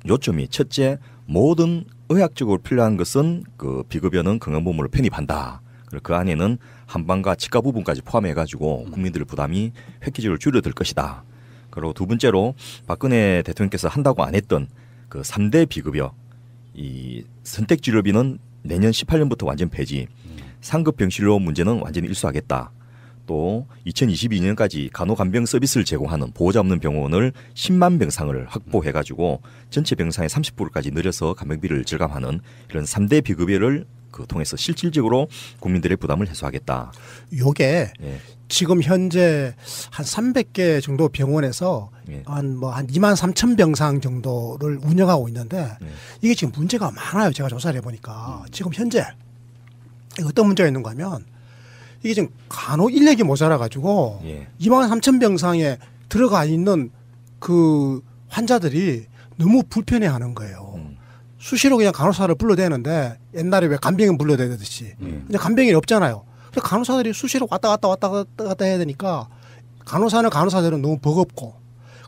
요점이 첫째, 모든 의학적으로 필요한 것은 그 비급여는 건강보험으로 편입한다. 그리고 그 안에는 한방과 치과 부분까지 포함해가지고 국민들의 부담이 획기적으로 줄어들 것이다. 그리고 두 번째로 박근혜 대통령께서 한다고 안 했던 그 3대 비급여, 이 선택치료비는 내년 18년부터 완전 폐지, 상급 병실료 문제는 완전히 일수하겠다. 또 2022년까지 간호간병 서비스를 제공하는 보호자 없는 병원을 10만 병상을 확보해가지고 전체 병상의 30%까지 늘려서 간병비를 절감하는 이런 3대 비급여를 그 통해서 실질적으로 국민들의 부담을 해소하겠다. 요게 예. 지금 현재 한 300개 정도 병원에서 예. 한 2만 3천 병상 정도를 운영하고 있는데 예. 이게 지금 문제가 많아요. 제가 조사를 해보니까 지금 현재 어떤 문제가 있는가 하면 이게 지금 간호 인력이 모자라 가지고 예. 2만 3천 병상에 들어가 있는 그 환자들이 너무 불편해하는 거예요. 수시로 그냥 간호사를 불러대는데 옛날에 왜 간병인 불러대듯이 이제 간병인이 없잖아요. 그래서 간호사들이 수시로 왔다 갔다 해야 되니까 간호사들은 너무 버겁고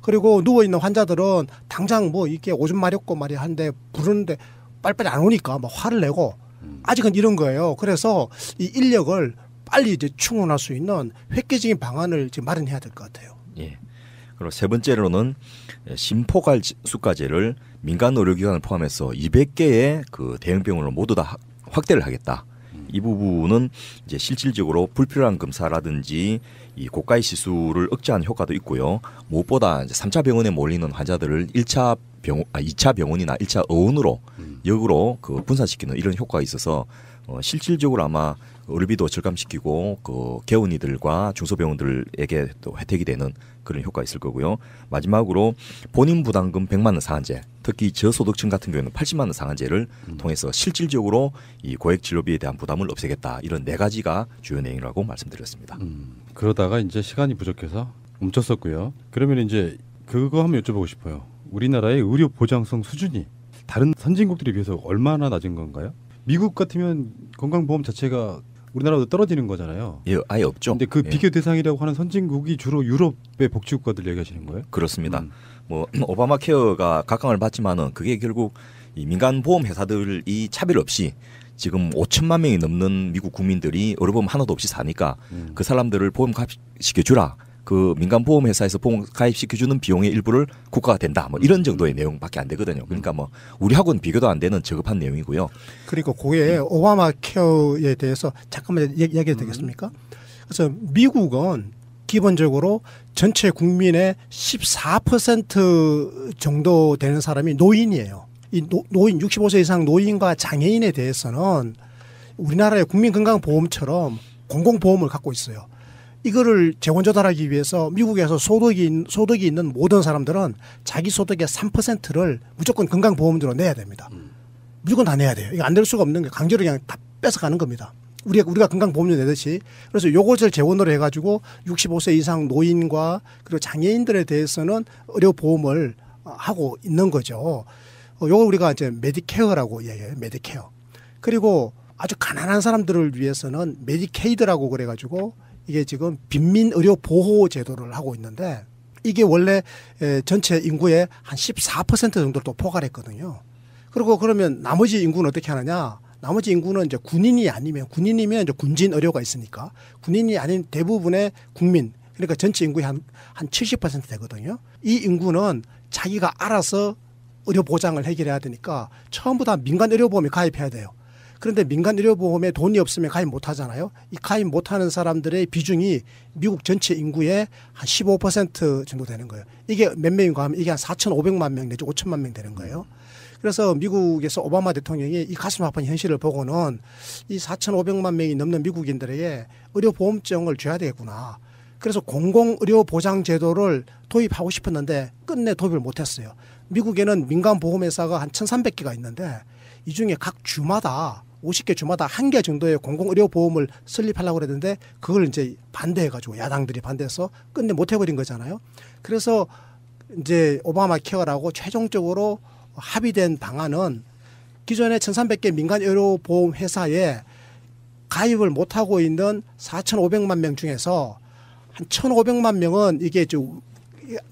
그리고 누워 있는 환자들은 당장 뭐 이렇게 오줌 마렵고 말이야 하는데 부르는데 빨리빨리 안 오니까 막 화를 내고 아직은 이런 거예요. 그래서 이 인력을 빨리 이제 충원할 수 있는 획기적인 방안을 지금 마련해야 될 것 같아요. 예. 그리고 세 번째로는 심포갈 수가제를 민간 의료기관을 포함해서 200개의 그 대형 병원을 모두 다 확대를 하겠다. 이 부분은 이제 실질적으로 불필요한 검사라든지 이 고가의 시술을 억제하는 효과도 있고요. 무엇보다 이제 3차 병원에 몰리는 환자들을 2차 병원이나 1차 의원으로 역으로 그 분산시키는 이런 효과가 있어서 실질적으로 아마 의료비도 절감시키고 그 개원이들과 중소병원들에게 또 혜택이 되는 그런 효과가 있을 거고요. 마지막으로 본인 부담금 100만 원 상한제, 특히 저소득층 같은 경우는 80만 원 상한제를 통해서 실질적으로 이 고액 진료비에 대한 부담을 없애겠다. 이런 네 가지가 주요 내용이라고 말씀드렸습니다. 그러다가 이제 시간이 부족해서 멈췄었고요. 그러면 이제 그거 한번 여쭤보고 싶어요. 우리나라의 의료 보장성 수준이 다른 선진국들에 비해서 얼마나 낮은 건가요? 미국 같으면 건강보험 자체가 우리나라도 떨어지는 거잖아요. 예, 아예 없죠. 근데 그 비교 대상이라고 하는 선진국이 주로 유럽의 복지국가들 얘기하시는 거예요? 그렇습니다. 뭐 오바마 케어가 각광을 받지만은 그게 결국 이 민간 보험 회사들이 차별 없이 지금 5천만 명이 넘는 미국 국민들이 의료보험 하나도 없이 사니까 그 사람들을 보험 가입시켜 주라. 그 민간 보험 회사에서 보험 가입시켜주는 비용의 일부를 국가가 된다. 뭐 이런 정도의 내용밖에 안 되거든요. 그러니까 뭐 우리하고는 비교도 안 되는 저급한 내용이고요. 그리고 그게 오바마 케어에 대해서 잠깐만 이야기해도 되겠습니까? 그래서 미국은 기본적으로 전체 국민의 14% 정도 되는 사람이 노인이에요. 이 노인 65세 이상 노인과 장애인에 대해서는 우리나라의 국민건강보험처럼 공공보험을 갖고 있어요. 이거를 재원조달하기 위해서 미국에서 소득이 있는 모든 사람들은 자기 소득의 3%를 무조건 건강보험료로 내야 됩니다. 무조건 다 내야 돼요. 이거 안 될 수가 없는 게 강제로 그냥 다 뺏어가는 겁니다. 우리가 건강보험료 내듯이. 그래서 요것을 재원으로 해가지고 65세 이상 노인과 그리고 장애인들에 대해서는 의료보험을 하고 있는 거죠. 요걸 우리가 이제 메디케어라고 얘기해요. 메디케어. 그리고 아주 가난한 사람들을 위해서는 메디케이드라고 그래가지고 이게 지금 빈민의료보호제도를 하고 있는데 이게 원래 전체 인구의 한 14% 정도를 또 포괄했거든요. 그리고 그러면 나머지 인구는 어떻게 하느냐? 나머지 인구는 이제 군인이면 이제 군진 의료가 있으니까 군인이 아닌 대부분의 국민 그러니까 전체 인구의 한 70% 되거든요. 이 인구는 자기가 알아서 의료 보장을 해결해야 되니까 처음부터 다 민간 의료보험에 가입해야 돼요. 그런데 민간 의료보험에 돈이 없으면 가입 못 하잖아요. 이 가입 못 하는 사람들의 비중이 미국 전체 인구의 한 15% 정도 되는 거예요. 이게 몇 명인가 하면 이게 한 4,500만 명 내지 5천만 명 되는 거예요. 그래서 미국에서 오바마 대통령이 이 가슴 아픈 현실을 보고는 이 4,500만 명이 넘는 미국인들에게 의료보험증을 줘야 되겠구나. 그래서 공공의료보장제도를 도입하고 싶었는데 끝내 도입을 못했어요. 미국에는 민간보험회사가 한 1,300개가 있는데 이 중에 각 주마다 50개 주마다 1개 정도의 공공의료보험을 설립하려고 그랬는데 그걸 이제 반대해가지고 야당들이 반대해서 끝내 못해버린 거잖아요. 그래서 이제 오바마 케어라고 최종적으로 합의된 방안은 기존의 1,300개 민간의료보험 회사에 가입을 못하고 있는 4,500만 명 중에서 한 1,500만 명은 이게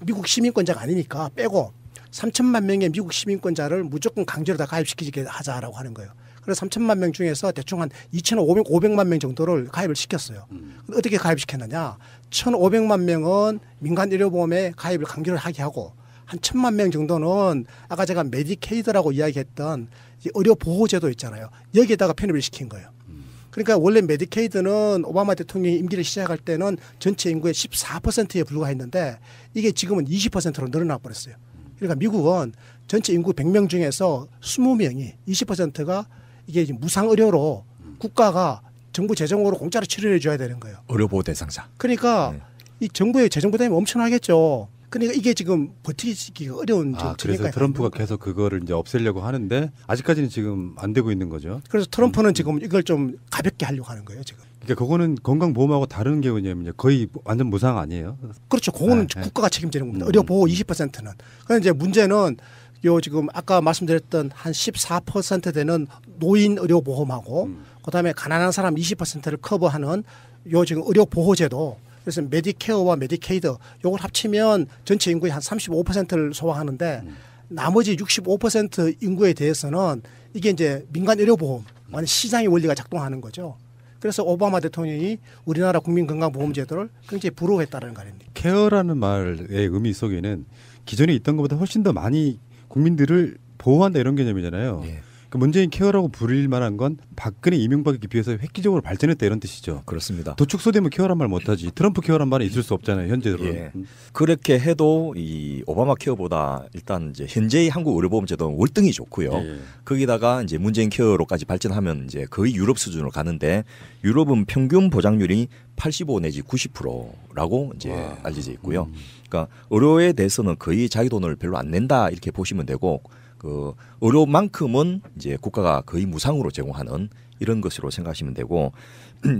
미국 시민권자가 아니니까 빼고 3천만 명의 미국 시민권자를 무조건 강제로 다 가입시키게 하자라고 하는 거예요. 그래서 3천만 명 중에서 대충 한 2,500만 명 정도를 가입을 시켰어요. 어떻게 가입시켰느냐? 1,500만 명은 민간 의료보험에 가입을 강제로 하게 하고 한 1,000만 명 정도는 아까 제가 메디케이드라고 이야기했던 의료보호제도 있잖아요. 여기에다가 편입을 시킨 거예요. 그러니까 원래 메디케이드는 오바마 대통령이 임기를 시작할 때는 전체 인구의 14%에 불과했는데 이게 지금은 20%로 늘어나 버렸어요. 그러니까 미국은 전체 인구 100명 중에서 20명이 20%가 이게 무상 의료로 국가가 정부 재정으로 공짜로 치료해 줘야 되는 거예요. 의료보호 대상자. 그러니까 이 정부의 재정 부담이 엄청나겠죠. 그러니까 이게 지금 버티기가 어려운 그래서 정책이 트럼프가 계속 그거를 이제 없애려고 하는데 아직까지는 지금 안 되고 있는 거죠. 그래서 트럼프는 지금 이걸 좀 가볍게 하려고 하는 거예요, 지금. 그러니까 그거는 건강보험하고 다른 게 뭐냐면 거의 완전 무상 아니에요. 그렇죠. 그거는 네, 국가가 책임지는 겁니다. 의료보호 20%는. 그런데 이제 문제는 요 지금 아까 말씀드렸던 한 14% 되는 노인 의료보험하고 그다음에 가난한 사람 20%를 커버하는 요 지금 의료보호제도 그래서 메디케어와 메디케이드 요걸 합치면 전체 인구의 한 35%를 소화하는데 나머지 65% 인구에 대해서는 이게 이제 민간 의료보험 완전 시장의 원리가 작동하는 거죠. 그래서 오바마 대통령이 우리나라 국민건강보험제도를 굉장히 부러워했다는 거 아닙니까? 케어라는 말의 의미 속에는 기존에 있던 것보다 훨씬 더 많이 국민들을 보호한다 이런 개념이잖아요. 예. 그러니까 문재인 케어라고 부릴 만한 건 박근혜 이명박에 비해서 획기적으로 발전했다 이런 뜻이죠. 그렇습니다. 도축소되면 케어란 말 못하지. 트럼프 케어란 말은 있을 수 없잖아요. 현재로는. 예. 그렇게 해도 이 오바마 케어보다 일단 이제 현재의 한국 의료보험제도는 월등히 좋고요. 예. 거기다가 이제 문재인 케어로까지 발전하면 이제 거의 유럽 수준으로 가는데 유럽은 평균 보장률이 85 내지 90%라고 이제 알려져 있고요. 그러니까 의료에 대해서는 거의 자기 돈을 별로 안 낸다 이렇게 보시면 되고 그 의료만큼은 이제 국가가 거의 무상으로 제공하는 이런 것으로 생각하시면 되고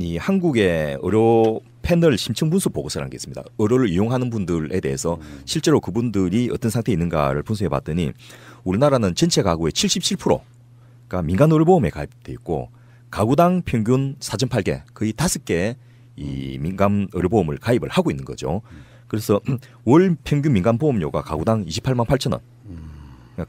이 한국의 의료 패널 심층 분석 보고서라는 게 있습니다. 의료를 이용하는 분들에 대해서 실제로 그분들이 어떤 상태에 있는가를 분석해 봤더니 우리나라는 전체 가구의 77%가 민간 의료보험에 가입돼 있고 가구당 평균 4.8개 거의 5개의 이 민간 의료보험을 가입을 하고 있는 거죠. 그래서 월 평균 민간 보험료가 가구당 28만 8천 원.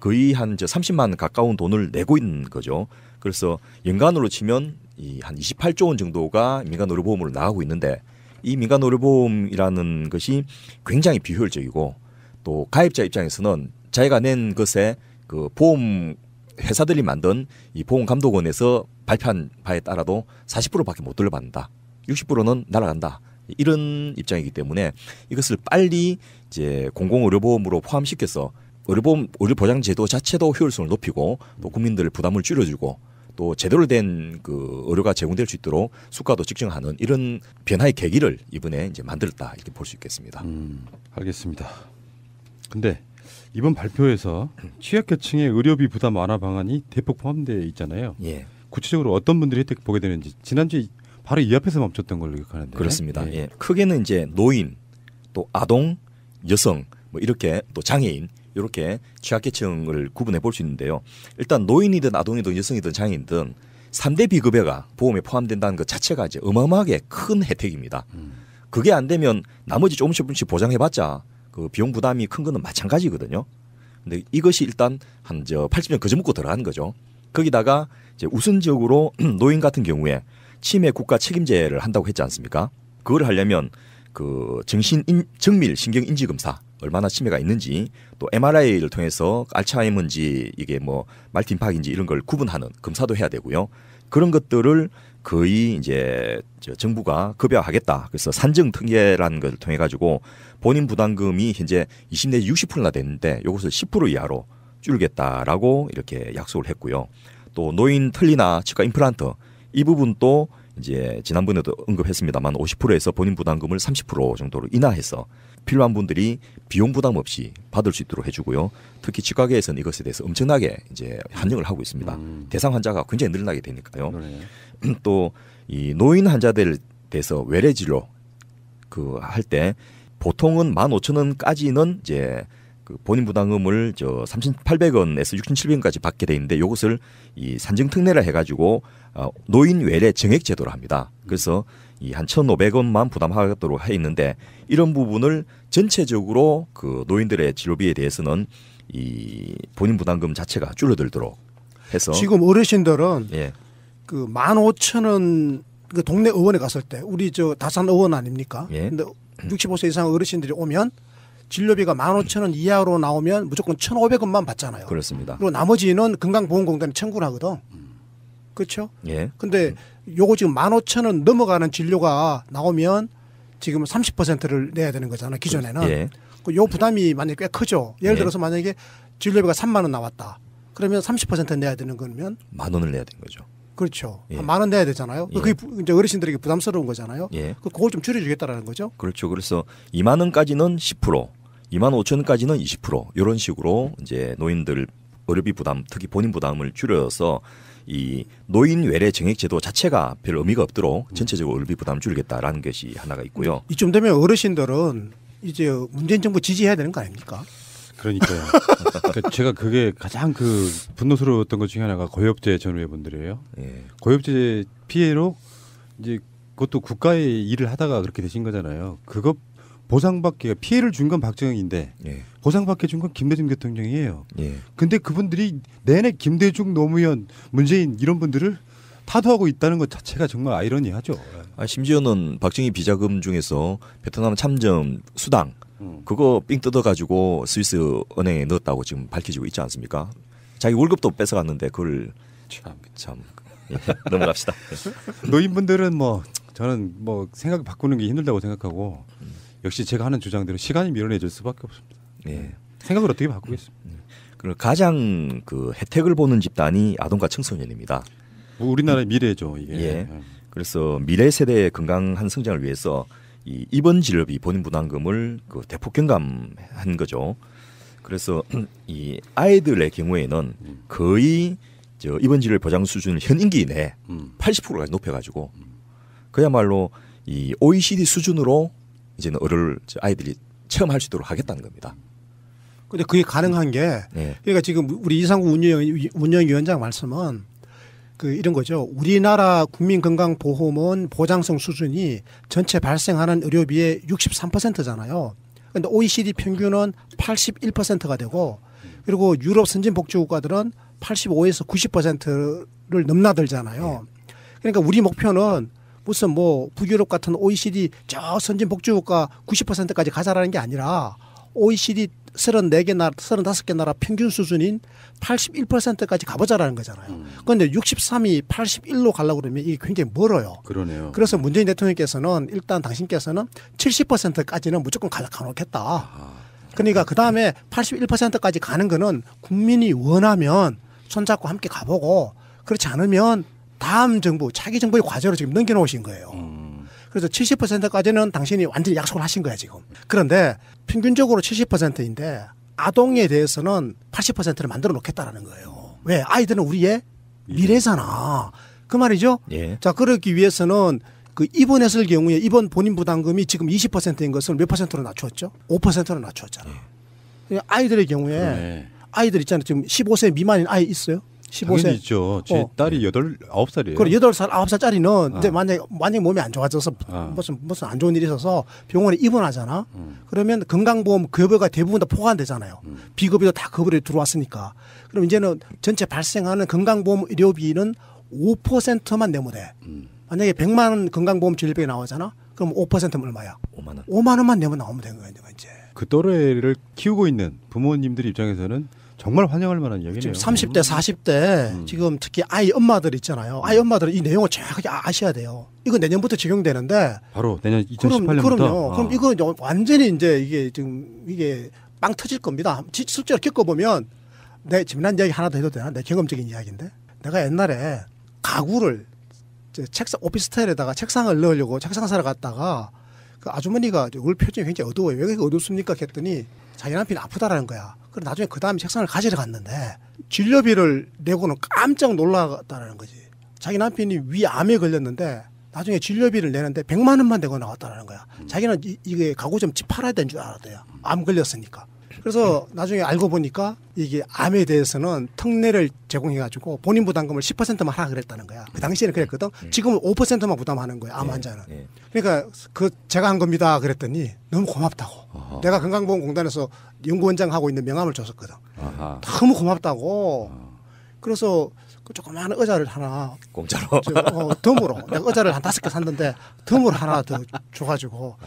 거의 한 30만 가까운 돈을 내고 있는 거죠. 그래서 연간으로 치면 이 한 28조 원 정도가 민간 의료보험으로 나가고 있는데 이 민간 의료보험이라는 것이 굉장히 비효율적이고 또 가입자 입장에서는 자기가 낸 것에 그 보험 회사들이 만든 이 보험감독원에서 발표한 바에 따라도 40%밖에 못 돌려받는다. 60%는 날아간다. 이런 입장이기 때문에 이것을 빨리 이제 공공의료보험으로 포함시켜서 의료보장제도 자체도 효율성을 높이고 또 국민들 부담을 줄여주고 또 제대로 된 그 의료가 제공될 수 있도록 수가도 측정하는 이런 변화의 계기를 이번에 이제 만들었다 이렇게 볼 수 있겠습니다. 알겠습니다. 근데 이번 발표에서 취약계층의 의료비 부담 완화 방안이 대폭 포함되어 있잖아요. 예. 구체적으로 어떤 분들이 혜택 보게 되는지 지난주에 바로 이 앞에서 멈췄던 걸로 기억하는데. 그렇습니다. 예. 크게는 이제 노인, 또 아동, 여성, 뭐 이렇게 또 장애인 이렇게 취약계층을 구분해 볼 수 있는데요. 일단 노인이든 아동이든 여성이든 장애인든 3대 비급여가 보험에 포함된다는 것 자체가 이제 어마어마하게 큰 혜택입니다. 그게 안 되면 나머지 조금씩 보장해봤자 그 비용 부담이 큰 거는 마찬가지거든요. 근데 이것이 일단 한 80년 거저먹고 들어가는 거죠. 거기다가 이제 우선적으로 노인 같은 경우에 치매 국가 책임제를 한다고 했지 않습니까? 그걸 하려면 그 정밀 신경 인지 검사 얼마나 치매가 있는지 또 MRI를 통해서 알츠하이머인지 이게 뭐 말티인팍인지 이런 걸 구분하는 검사도 해야 되고요. 그런 것들을 거의 이제 정부가 급여하겠다. 그래서 산정 특례라는 걸 통해 가지고 본인 부담금이 현재 20 내지 60%나 됐는데 이것을 10% 이하로 줄이겠다라고 이렇게 약속을 했고요. 또 노인 틀니나 치과 임플란트 이 부분도 이제 지난번에도 언급했습니다만 50%에서 본인 부담금을 30% 정도로 인하해서 필요한 분들이 비용 부담 없이 받을 수 있도록 해주고요. 특히 치과계에서는 이것에 대해서 엄청나게 이제 환영을 하고 있습니다. 대상 환자가 굉장히 늘어나게 되니까요. 또 이 노인 환자들 대해서 외래 진료 그 할 때 보통은 15,000원까지는 이제 그 본인 부담금을 3,800원에서 6,700원까지 받게 돼 있는데 이것을 이 산정 특례를 해가지고 노인 외래 정액 제도를 합니다. 그래서 이 한 1,500원만 부담하도록 해 있는데 이런 부분을 전체적으로 그 노인들의 진료비에 대해서는 이 본인 부담금 자체가 줄어들도록 해서 지금 어르신들은 예. 그 15,000원 그 동네 의원에 갔을 때 우리 저 다산 의원 아닙니까? 예. 근데 65세 이상 어르신들이 오면 진료비가 15,000원 이하로 나오면 무조건 1,500원만 받잖아요. 그렇습니다. 그리고 나머지는 건강보험공단에 청구를 하거든. 그렇죠? 예. 근데 요거 지금 15,000원 넘어가는 진료가 나오면 지금 30%를 내야 되는 거잖아요. 기존에는. 예. 요 부담이 만약에 꽤 크죠. 예를 예. 들어서 만약에 진료비가 3만 원 나왔다. 그러면 30% 내야 되는 거면 10,000원을 내야 되는 거죠. 그렇죠. 예. 10,000원 내야 되잖아요. 예. 그게 이제 어르신들에게 부담스러운 거잖아요. 예. 그걸 좀 줄여주겠다라는 거죠. 그렇죠. 그래서 2만 원까지는 10%, 2만 5천 원까지는 20% 이런 식으로 이제 노인들 의료비 부담, 특히 본인 부담을 줄여서 이 노인 외래 정액 제도 자체가 별 의미가 없도록 전체적으로 의료비 부담을 줄이겠다라는 것이 하나가 있고요. 이쯤 되면 어르신들은 이제 문재인 정부 지지해야 되는 거 아닙니까? 그러니까요. 그러니까 제가 그게 가장 그 분노스러웠던 것 중에 하나가 고엽제 전후회분들이에요. 예. 고엽제 피해로 이제 그것도 국가의 일을 하다가 그렇게 되신 거잖아요. 그거 보상받기가 피해를 준 건 박정희인데 예. 보상받게 준 건 김대중 대통령이에요. 예. 근데 그분들이 내내 김대중, 노무현, 문재인 이런 분들을 타도하고 있다는 것 자체가 정말 아이러니하죠. 심지어는 박정희 비자금 중에서 베트남 참전 수당 그거 삥 뜯어가지고 스위스 은행에 넣었다고 지금 밝혀지고 있지 않습니까? 자기 월급도 뺏어갔는데 그걸 참 예, 넘어갑시다. 노인분들은 뭐 저는 뭐 생각 바꾸는 게 힘들다고 생각하고 역시 제가 하는 주장대로 시간이 밀어내줄 수밖에 없습니다. 예. 생각을 어떻게 바꾸겠습니까? 그리고 가장 그 혜택을 보는 집단이 아동과 청소년입니다. 뭐 우리나라의 미래죠 이게. 예. 그래서 미래 세대의 건강한 성장을 위해서 이 입원 진료비 본인 부담금을 그 대폭 경감한 거죠. 그래서 이 아이들의 경우에는 거의 저 입원 진료 보장 수준을 현 임기 내에 80%까지 높여가지고 그야말로 이 OECD 수준으로 이제는 의료를 아이들이 체험할 수 있도록 하겠다는 겁니다. 근데 그게 가능한 게 네. 그러니까 지금 우리 이상구 운영위원장 말씀은 그 이런 거죠. 우리나라 국민건강보험은 보장성 수준이 전체 발생하는 의료비의 63%잖아요. 그런데 OECD 평균은 81%가 되고 그리고 유럽 선진복지국가들은 85에서 90%를 넘나들잖아요. 그러니까 우리 목표는 무슨 뭐 북유럽 같은 OECD 저 선진복지국가 90%까지 가자라는 게 아니라 OECD 34개 나라, 35개 나라 평균 수준인 81%까지 가보자라는 거잖아요. 그런데 63이 81로 가려고 그러면 이게 굉장히 멀어요. 그러네요. 그래서 문재인 대통령께서는 일단 당신께서는 70%까지는 무조건 가놓겠다. 그러니까 그 다음에 81%까지 가는 거는 국민이 원하면 손잡고 함께 가보고 그렇지 않으면 다음 정부, 차기 정부의 과제로 지금 넘겨놓으신 거예요. 그래서 70%까지는 당신이 완전히 약속을 하신 거야 지금. 그런데 평균적으로 70%인데 아동에 대해서는 80%를 만들어 놓겠다라는 거예요. 왜? 아이들은 우리의 미래잖아. 그 말이죠. 예. 자, 그러기 위해서는 그 입원했을 경우에 입원 본인 부담금이 지금 20%인 것을 몇 %로 낮추었죠? 5%로 낮추었잖아. 아이들의 경우에 네. 아이들 있잖아요. 지금 15세 미만인 아이 있어요? 15세. 당연히 있죠. 제 딸이 9살이에요. 그리고 8살, 9살짜리는 이제 만약에 몸이 안 좋아져서 무슨 안 좋은 일이 있어서 병원에 입원하잖아. 그러면 건강보험 급여가 대부분 다 포함되잖아요. 비급여도 다 급여로 들어왔으니까. 그럼 이제는 전체 발생하는 건강보험 의료비는 5%만 내면 돼. 만약에 100만 원 건강보험 진료비가 나오잖아. 그럼 5%면 얼마야? 5만 원. 5만 원만 내면 나오면 되는 거야, 이제. 그 또래를 키우고 있는 부모님들 입장에서는 정말 환영할 만한 이야기네요. 지금 30대, 40대 지금 특히 아이 엄마들 있잖아요. 아이 엄마들은 이 내용을 정확하게 아셔야 돼요. 이거 내년부터 적용되는데. 바로 내년 2018년부터. 그럼요. 그럼 이거 완전히 이제 이게 지금 이게 빵 터질 겁니다. 실제로 겪어보면 내 지난 이야기 하나 더 해도 되나? 내 경험적인 이야기인데. 내가 옛날에 가구를 책상 오피스텔에다가 책상을 넣으려고 책상 사러 갔다가 그 아주머니가 얼굴 표정이 굉장히 어두워요. 왜 그렇게 어둡습니까? 했더니 자기 남편이 아프다라는 거야. 그래서 나중에 그 다음에 책상을 가지러 갔는데 진료비를 내고는 깜짝 놀랐다는 거지. 자기 남편이 위암에 걸렸는데 나중에 진료비를 내는데 100만 원만 내고 나왔다는 거야. 자기는 이게 가구 좀 집 팔아야 되는 줄 알았대요. 암 걸렸으니까. 그래서 나중에 알고 보니까 이게 암에 대해서는 특례를 제공해가지고 본인 부담금을 10%만 하라 그랬다는 거야. 그 당시에는 그랬거든. 지금은 5%만 부담하는 거예요. 암 환자는. 그러니까 그 제가 한 겁니다. 그랬더니 너무 고맙다고. 내가 건강보험공단에서 연구원장 하고 있는 명함을 줬었거든. 아하. 너무 고맙다고. 그래서 그 조그마한 의자를 하나 공짜로. 덤으로 내가 의자를 한 5개 샀는데 덤으로 하나 더 줘가지고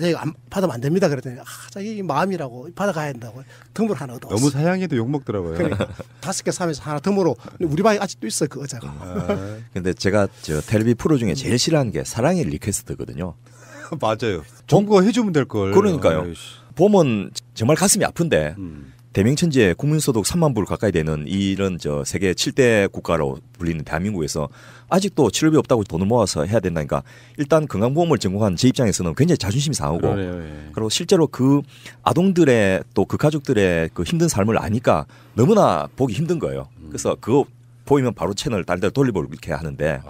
내가 안 받으면 안 됩니다 그랬더니 자기 마음이라고 받아가야 된다고 덤으로 하나 얻어왔어. 너무 사양해도 욕 먹더라고요. 그러니까 5개 사면서 하나 덤으로 우리 방에 아직도 있어 그 의자가. 근데 제가 저 텔레비 프로 중에 제일 싫어하는 게 사랑의 리퀘스트거든요. 맞아요. 정부가 해주면 될 걸. 그러니까요. 아이씨. 보면 정말 가슴이 아픈데 음. 대명천지에 국민소득 3만 불 가까이 되는 이런 저 세계 7대 국가로 불리는 대한민국에서 아직도 치료비 없다고 돈을 모아서 해야 된다니까 일단 건강보험을 전공한 제 입장에서는 굉장히 자존심이 상하고 그러네요. 예. 그리고 실제로 그 아동들의 또 그 가족들의 그 힘든 삶을 아니까 너무나 보기 힘든 거예요. 그래서 그거 보이면 바로 채널 딴 데로 돌리고 이렇게 하는데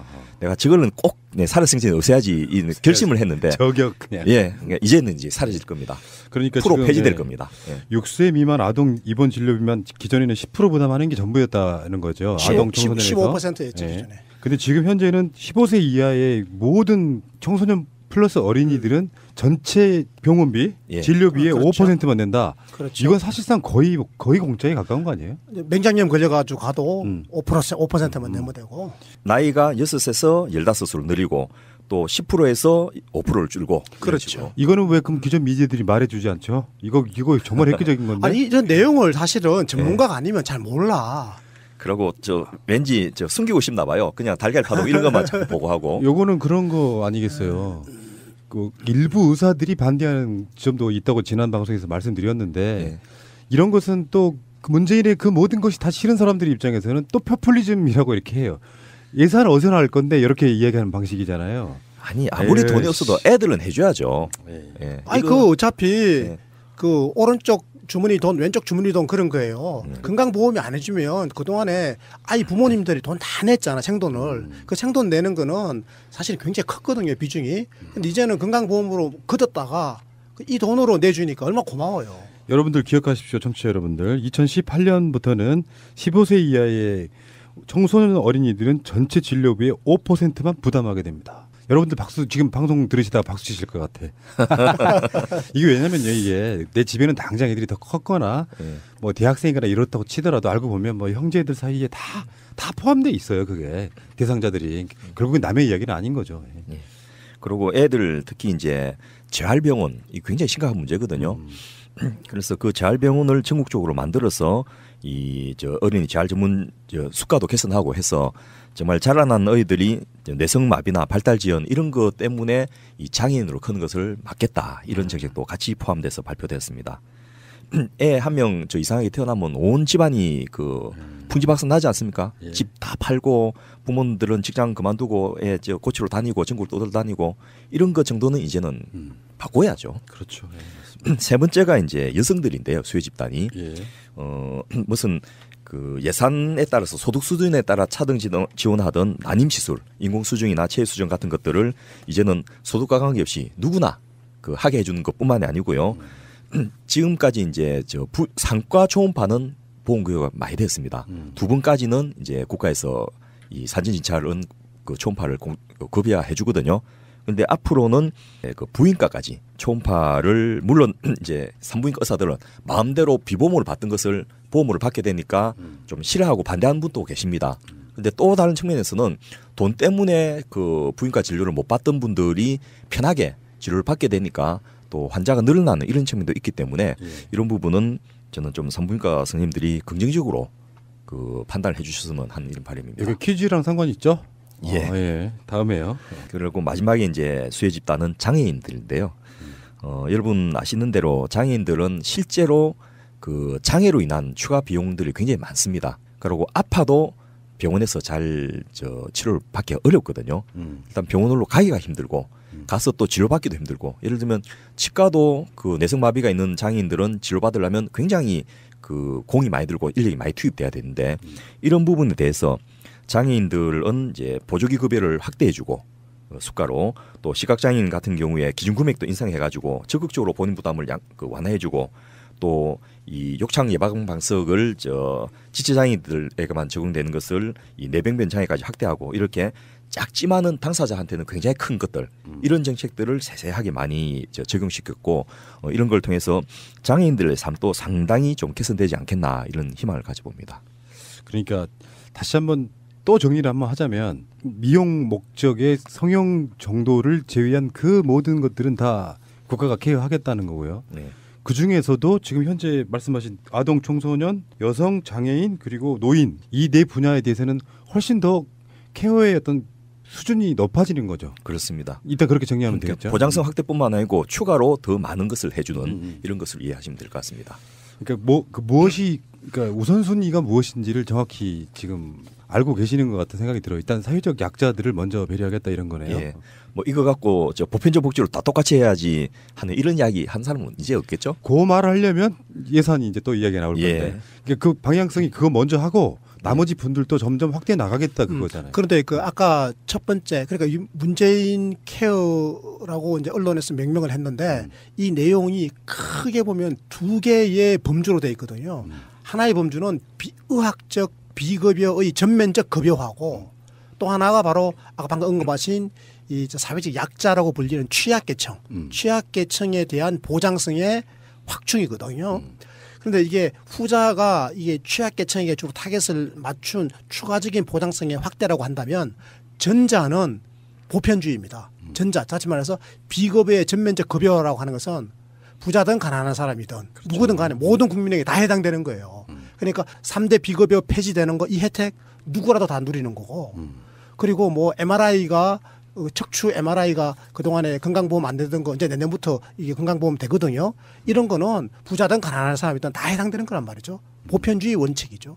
내가 저거는 꼭 살아생전에 없애야지 이 결심을 했는데 저격 그냥. 예, 그러니까 이제는 이제 사라질 겁니다. 그러니까 프로 지금, 폐지될 예. 겁니다. 예. 6세 미만 아동 입원 진료비만 기존에는 10% 부담하는 게 전부였다는 거죠. 아동 청소년에서. 15%였죠 예. 기존에. 근데 지금 현재는 15세 이하의 모든 청소년 플러스 어린이들은 전체 병원비, 예. 진료비의 그렇죠. 5%만 낸다. 그렇죠. 이건 사실상 거의 공짜에 가까운 거 아니에요? 맹장염 걸려가지고 가도 음. 5%만 내면 되고. 나이가 6에서 15으로 늘리고 또 10%에서 5%를 줄고 그렇죠. 이거는 왜 그럼 기존 미디어들이 말해주지 않죠? 이거 정말 획기적인 건데. 아니 이런 내용을 사실은 전문가가 아니면 잘 몰라. 그러고 저 왠지 저 숨기고 싶나 봐요. 그냥 달걀 파동 이런 것만 자꾸 보고 하고. 요거는 그런 거 아니겠어요. 그 일부 의사들이 반대하는 지점도 있다고 지난 방송에서 말씀드렸는데 예. 이런 것은 또 그 문재인의 그 모든 것이 다 싫은 사람들 입장에서는 또 포퓰리즘이라고 이렇게 해요. 예산을 어디서나 할 건데 이렇게 이야기하는 방식이잖아요. 아니 아무리 돈이 없어도 애들은 해줘야죠. 예. 아니 이거- 그 어차피 예. 그 오른쪽 주머니 돈 왼쪽 주머니 돈 그런 거예요. 네. 건강보험이 안 해주면 그동안에 아이 부모님들이 돈 다 냈잖아 생돈을. 그 생돈 내는 거는 사실 굉장히 컸거든요 비중이. 근데 이제는 건강보험으로 걷었다가 이 돈으로 내주니까 얼마나 고마워요. 여러분들 기억하십시오. 청취자 여러분들. 2018년부터는 15세 이하의 청소년 어린이들은 전체 진료비의 5%만 부담하게 됩니다. 여러분들 박수 지금 방송 들으시다가 박수 치실 것 같아. 이게 왜냐면요. 이게 내 집에는 당장 애들이 더 컸거나 예. 뭐 대학생이거나 이렇다고 치더라도 알고 보면 뭐 형제들 사이에 다 포함돼 있어요. 그게 대상자들이. 결국엔 남의 이야기는 아닌 거죠. 예. 그리고 애들 특히 이제 재활병원 이 굉장히 심각한 문제거든요. 그래서 그 재활병원을 전국적으로 만들어서 이 저 어린이 재활 전문 저 수가도 개선하고 해서 정말 자라난 아이들이 뇌성마비나 발달지연 이런 것 때문에 이 장애인으로 크는 것을 막겠다 이런 정책도 같이 포함돼서 발표됐습니다. 애 한 명 저 이상하게 태어나면 온 집안이 그 풍지박산 나지 않습니까? 예. 집 다 팔고 부모들은 직장 그만두고 애 저 고치러 다니고 전국을 떠돌다니고 이런 것 정도는 이제는 바꿔야죠. 그렇죠. 예, 맞습니다. 세 번째가 이제 여성들인데요. 수혜 집단이 예. 무슨 그 예산에 따라서 소득 수준에 따라 차등 지원하던 난임 시술, 인공 수정이나 체외 수정 같은 것들을 이제는 소득과 관계없이 누구나 그 하게 해주는 것뿐만이 아니고요. 지금까지 이제 저 상과 초음파는 보험급여가 많이 됐습니다. 두 번까지는 이제 국가에서 이 산진 진찰은 그 초음파를 급여해 주거든요. 근데 앞으로는 그 부인과까지 초음파를 물론 이제 산부인과 의사들은 마음대로 비보험을 받던 것을 보험으로 받게 되니까 좀 싫어하고 반대하는 분도 계십니다. 근데 또 다른 측면에서는 돈 때문에 그 부인과 진료를 못 받던 분들이 편하게 치료를 받게 되니까 또 환자가 늘어나는 이런 측면도 있기 때문에 이런 부분은 저는 좀 산부인과 선생님들이 긍정적으로 그 판단을 해주셨으면 하는 이런 바람입니다. 이거 퀴즈랑 상관 있죠? 예. 예. 다음에요. 그리고 마지막에 이제 수혜 집단은 장애인들인데요. 여러분 아시는 대로 장애인들은 실제로 그 장애로 인한 추가 비용들이 굉장히 많습니다. 그리고 아파도 병원에서 잘 치료를 받기 어렵거든요. 일단 병원으로 가기가 힘들고 가서 또 치료받기도 힘들고 예를 들면 치과도 그 내성마비가 있는 장애인들은 치료받으려면 굉장히 그 공이 많이 들고 인력이 많이 투입돼야 되는데 이런 부분에 대해서 장애인들은 이제 보조기 급여를 확대해주고 수가로 또 시각장애인 같은 경우에 기준 금액도 인상해가지고 적극적으로 본인 부담을 완화해주고 또 이 욕창 예방 방석을 지체장애인들에게만 적용되는 것을 이 내병변 장애까지 확대하고 이렇게 작지만은 당사자한테는 굉장히 큰 것들 이런 정책들을 세세하게 많이 적용시켰고 이런 걸 통해서 장애인들의 삶도 상당히 좀 개선되지 않겠나 이런 희망을 가져봅니다. 그러니까 다시 한번 또 정리를 한번 하자면 미용 목적의 성형 정도를 제외한 그 모든 것들은 다 국가가 케어하겠다는 거고요. 네. 그 중에서도 지금 현재 말씀하신 아동, 청소년, 여성, 장애인 그리고 노인 이 네 분야에 대해서는 훨씬 더 케어의 어떤 수준이 높아지는 거죠. 그렇습니다. 일단 그렇게 정리하면 그러니까 되겠죠. 보장성 확대뿐만 아니고 추가로 더 많은 것을 해주는 이런 것을 이해하시면 될 것 같습니다. 그러니까 무엇이 그러니까 우선순위가 무엇인지를 정확히 지금 알고 계시는 것 같은 생각이 들어요. 일단 사회적 약자들을 먼저 배려하겠다 이런 거네요. 예. 뭐 이거 갖고 저 보편적 복지로 다 똑같이 해야지 하는 이런 이야기 한 사람은 이제 없겠죠? 그 말을 하려면 예산이 이제 또 이야기가 나올 예. 건데 그러니까 그 방향성이 그거 먼저 하고 나머지 분들도 점점 확대해 나가겠다 그거잖아요. 그런데 그 아까 첫 번째 그러니까 이 문재인 케어라고 이제 언론에서 명명을 했는데 이 내용이 크게 보면 두 개의 범주로 돼 있거든요. 하나의 범주는 의학적 비급여의 전면적 급여화고 또 하나가 바로 아까 방금 언급하신 이 사회적 약자라고 불리는 취약계층, 취약계층에 대한 보장성의 확충이거든요. 그런데 이게 후자가 이게 취약계층에게 주로 타겟을 맞춘 추가적인 보장성의 확대라고 한다면 전자는 보편주의입니다. 전자, 다시 말해서 비급여의 전면적 급여라고 하는 것은 부자든 가난한 사람이든 그렇죠. 누구든 간에 모든 국민에게 다 해당되는 거예요. 그러니까 3대 비급여 폐지되는 거 이 혜택 누구라도 다 누리는 거고 그리고 뭐 MRI가 척추 MRI가 그동안에 건강보험 안 되던 거 이제 내년부터 이게 건강보험 되거든요. 이런 거는 부자든 가난한 사람이든 다 해당되는 거란 말이죠. 보편주의 원칙이죠.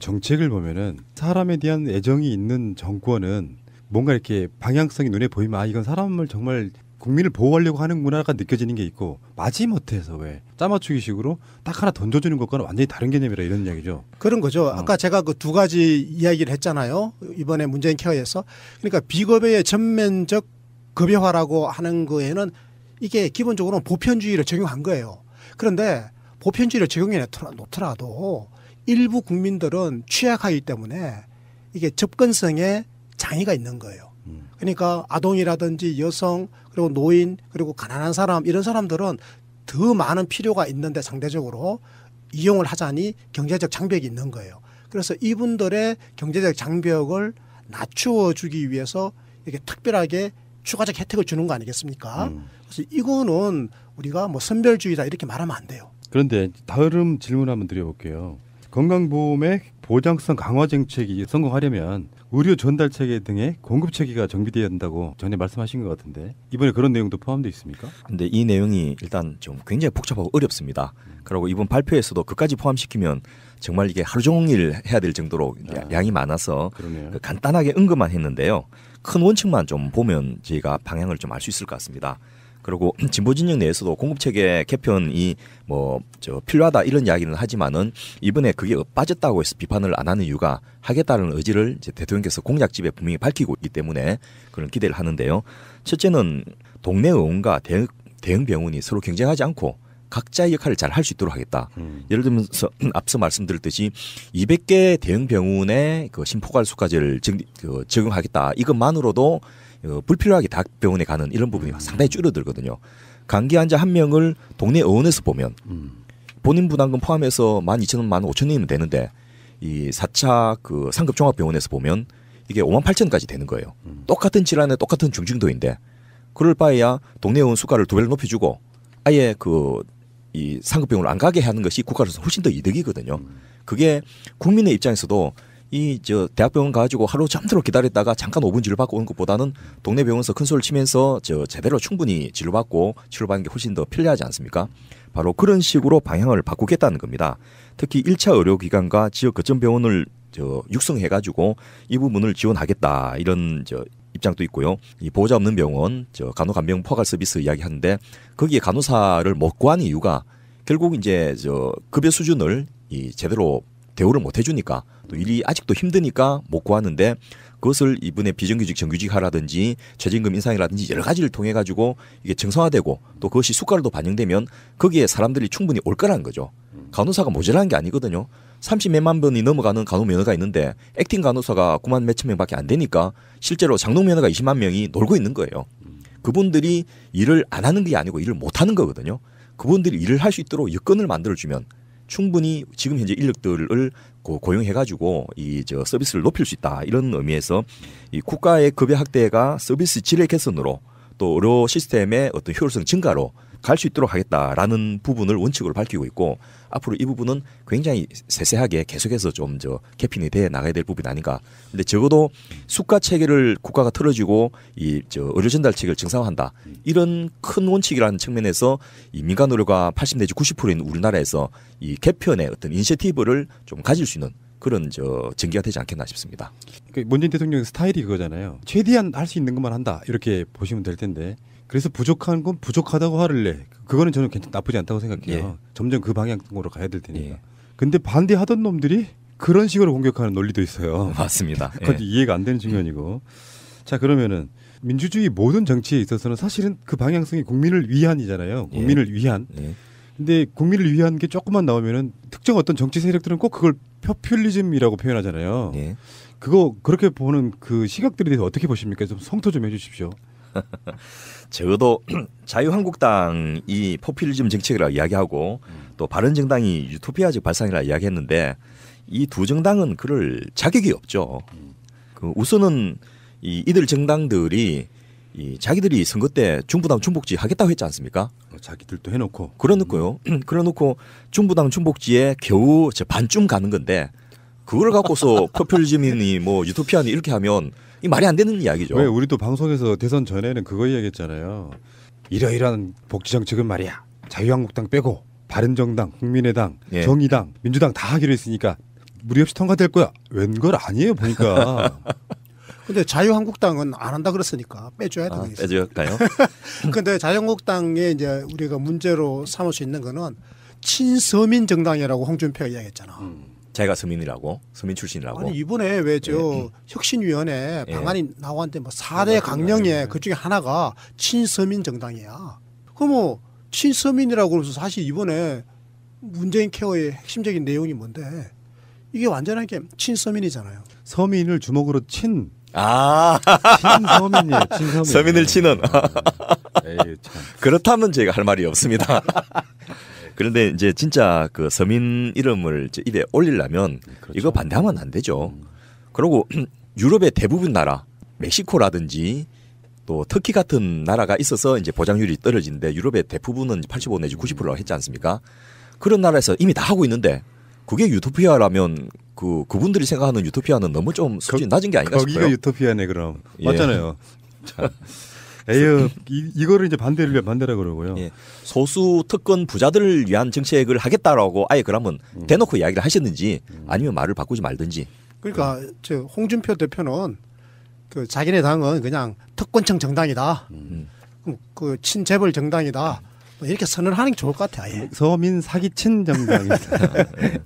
정책을 보면은 사람에 대한 애정이 있는 정권은 뭔가 이렇게 방향성이 눈에 보이면 아 이건 사람을 정말 국민을 보호하려고 하는구나가 느껴지는 게 있고 마지못해서 왜 짜맞추기식으로 딱 하나 던져주는 것과는 완전히 다른 개념이라 이런 이야기죠. 그런 거죠. 아까 제가 그 두 가지 이야기를 했잖아요. 이번에 문재인 케어에서. 그러니까 비급여의 전면적 급여화라고 하는 거에는 이게 기본적으로 보편주의를 적용한 거예요. 그런데 보편주의를 적용해 놓더라도 일부 국민들은 취약하기 때문에 이게 접근성에 장애가 있는 거예요. 그러니까 아동이라든지 여성 그리고 노인 그리고 가난한 사람 이런 사람들은 더 많은 필요가 있는데 상대적으로 이용을 하자니 경제적 장벽이 있는 거예요. 그래서 이분들의 경제적 장벽을 낮추어 주기 위해서 이렇게 특별하게 추가적 혜택을 주는 거 아니겠습니까? 그래서 이거는 우리가 뭐 선별주의다 이렇게 말하면 안 돼요. 그런데 다음 질문 한번 드려볼게요. 건강보험의 보장성 강화 정책이 성공하려면 의료 전달 체계 등의 공급 체계가 정비되어야 한다고 전에 말씀하신 것 같은데 이번에 그런 내용도 포함되어 있습니까? 근데 이 내용이 일단 좀 굉장히 복잡하고 어렵습니다. 그리고 이번 발표에서도 그까지 포함시키면 정말 이게 하루 종일 해야 될 정도로 양이 많아서 간단하게 언급만 했는데요. 큰 원칙만 좀 보면 저희가 방향을 좀 알 수 있을 것 같습니다. 그리고 진보 진영 내에서도 공급체계 개편이 필요하다 이런 이야기는 하지만은 이번에 그게 빠졌다고 해서 비판을 안 하는 이유가 하겠다는 의지를 이제 대통령께서 공약집에 분명히 밝히고 있기 때문에 그런 기대를 하는데요. 첫째는 동네 의원과 대형 병원이 서로 경쟁하지 않고 각자의 역할을 잘 할 수 있도록 하겠다. 예를 들면서 앞서 말씀드렸듯이 200개 대형 병원에 그 심포괄 수가제를 적용하겠다. 이것만으로도 불필요하게 대학병원에 가는 이런 부분이 상당히 줄어들거든요. 감기 환자 한 명을 동네 의원에서 보면 본인 부담금 포함해서 12,000원, 15,000원이면 되는데 이 4차 그 상급 종합병원에서 보면 이게 58,000원까지 되는 거예요. 똑같은 질환에 똑같은 중증도인데 그럴 바에야 동네 의원 수가를 2배로 높여주고 아예 이 상급병원을 안 가게 하는 것이 국가로서 훨씬 더 이득이거든요. 그게 국민의 입장에서도 대학병원 가지고 하루 종일 기다렸다가 잠깐 5분 진료받고 오는 것보다는 동네 병원에서 큰 소리를 치면서 제대로 충분히 진료받고 치료받는 게 훨씬 더 편리하지 않습니까? 바로 그런 식으로 방향을 바꾸겠다는 겁니다. 특히 1차 의료기관과 지역 거점 병원을 육성해가지고 이 부분을 지원하겠다 이런 입장도 있고요. 이 보호자 없는 병원, 간호간병 포괄 서비스 이야기하는데 거기에 간호사를 못 구하는 이유가 결국 이제 급여 수준을 제대로 대우를 못 해주니까 또 일이 아직도 힘드니까 못 구하는데 그것을 이번에 비정규직 정규직화라든지 최저임금 인상이라든지 여러 가지를 통해 가지고 이게 정상화되고 또 그것이 수가로도 반영되면 거기에 사람들이 충분히 올 거라는 거죠. 간호사가 모자라는 게 아니거든요. 30몇만 번이 넘어가는 간호 면허가 있는데 액팅 간호사가 9만 몇천 명밖에 안 되니까 실제로 장롱 면허가 20만 명이 놀고 있는 거예요. 그분들이 일을 안 하는 게 아니고 일을 못 하는 거거든요. 그분들이 일을 할 수 있도록 여건을 만들어주면 충분히 지금 현재 인력들을 고용해가지고 이 서비스를 높일 수 있다. 이런 의미에서 이 국가의 급여 확대가 서비스 질의 개선으로 또 의료 시스템의 어떤 효율성 증가로 갈 수 있도록 하겠다라는 부분을 원칙으로 밝히고 있고 앞으로 이 부분은 굉장히 세세하게 계속해서 좀 개편이 돼 나가야 될 부분이 아닌가. 근데 적어도 수가 체계를 국가가 틀어주고 이 의료 전달 체계를 정상화한다. 이런 큰 원칙이라는 측면에서 이 민간 의료가 80 내지 90%인 우리나라에서 이 개편의 어떤 인시티브를 좀 가질 수 있는 그런 전개가 되지 않겠나 싶습니다. 그러니까 문재인 대통령 스타일이 그거잖아요. 최대한 할 수 있는 것만 한다 이렇게 보시면 될 텐데. 그래서 부족한 건 부족하다고 화를 내. 그거는 저는 나쁘지 않다고 생각해요. 예. 점점 그 방향으로 가야 될 테니까. 예. 근데 반대하던 놈들이 그런 식으로 공격하는 논리도 있어요. 맞습니다. 그것도 이해가 안 되는 측면이고. 자, 그러면은 민주주의 모든 정치에 있어서는 사실은 그 방향성이 국민을 위한이잖아요. 국민을 위한. 예. 근데 국민을 위한 게 조금만 나오면은 특정 어떤 정치 세력들은 꼭 그걸 포퓰리즘이라고 표현하잖아요. 예. 그거 그렇게 보는 그 시각들에 대해서 어떻게 보십니까? 좀 성토 좀 해주십시오. 적어도 자유한국당이 포퓰리즘 정책이라고 이야기하고 또 바른정당이 유토피아적 발상이라고 이야기했는데 이 두 정당은 그럴 자격이 없죠. 우선은 이들 정당들이 자기들이 선거 때 중부당 중복지 하겠다고 했지 않습니까? 자기들도 해놓고. 그래놓고 중부당 중복지에 겨우 반쯤 가는 건데 그걸 갖고서 포퓰리즘이니 뭐 유토피아니 이렇게 하면 이 말이 안 되는 이야기죠. 왜 우리도 방송에서 대선 전에는 그거 이야기했잖아요. 이러이러한 복지 정책은 말이야. 자유한국당 빼고 바른정당, 국민의당, 예. 정의당, 민주당 다 하기로 했으니까 무리 없이 통과될 거야. 웬걸 아니에요 보니까. 근데 자유한국당은 안 한다 그랬으니까 빼줘야 되겠어요. 빼줄까요? 근데 자유한국당에 이제 우리가 문제로 삼을 수 있는 거는 친서민 정당이라고 홍준표가 이야기했잖아. 자기가 서민 출신이라고. 아니 이번에 왜 혁신위원회 방안이 나왔는데 뭐 4대 강령에 그 중에 하나가 친서민 정당이야. 그럼 뭐 친서민이라고 그러면서 사실 이번에 문재인 케어의 핵심적인 내용이 뭔데 이게 완전하게 친서민이잖아요. 서민을 주먹으로 친. 아, 친서민이에요. 친서민. 서민을 치는. 에이, 참. 그렇다면 제가 할 말이 없습니다. 그런데 이제 진짜 그 서민 이름을 입에 올리려면 그렇죠. 이거 반대하면 안 되죠. 그리고 유럽의 대부분 나라, 멕시코라든지 또 터키 같은 나라가 있어서 이제 보장률이 떨어지는데 유럽의 대부분은 85 내지 90%라고 했지 않습니까? 그런 나라에서 이미 다 하고 있는데 그게 유토피아라면 그분들이 생각하는 유토피아는 너무 좀 수준이 낮은 게 아닌가 싶어요. 거기가 유토피아네 그럼. 예. 맞잖아요. 자. 에휴, 이거를 이제 반대라 그러고요. 예. 소수 특권 부자들을 위한 정책을 하겠다라고 아예 그러면 대놓고 이야기를 하셨는지 아니면 말을 바꾸지 말든지. 그러니까 저 홍준표 대표는 그 자기네 당은 그냥 특권층 정당이다. 그 친재벌 정당이다. 뭐 이렇게 선언하는 게 좋을 것 같아. 예. 서민 사기친 정당입니다.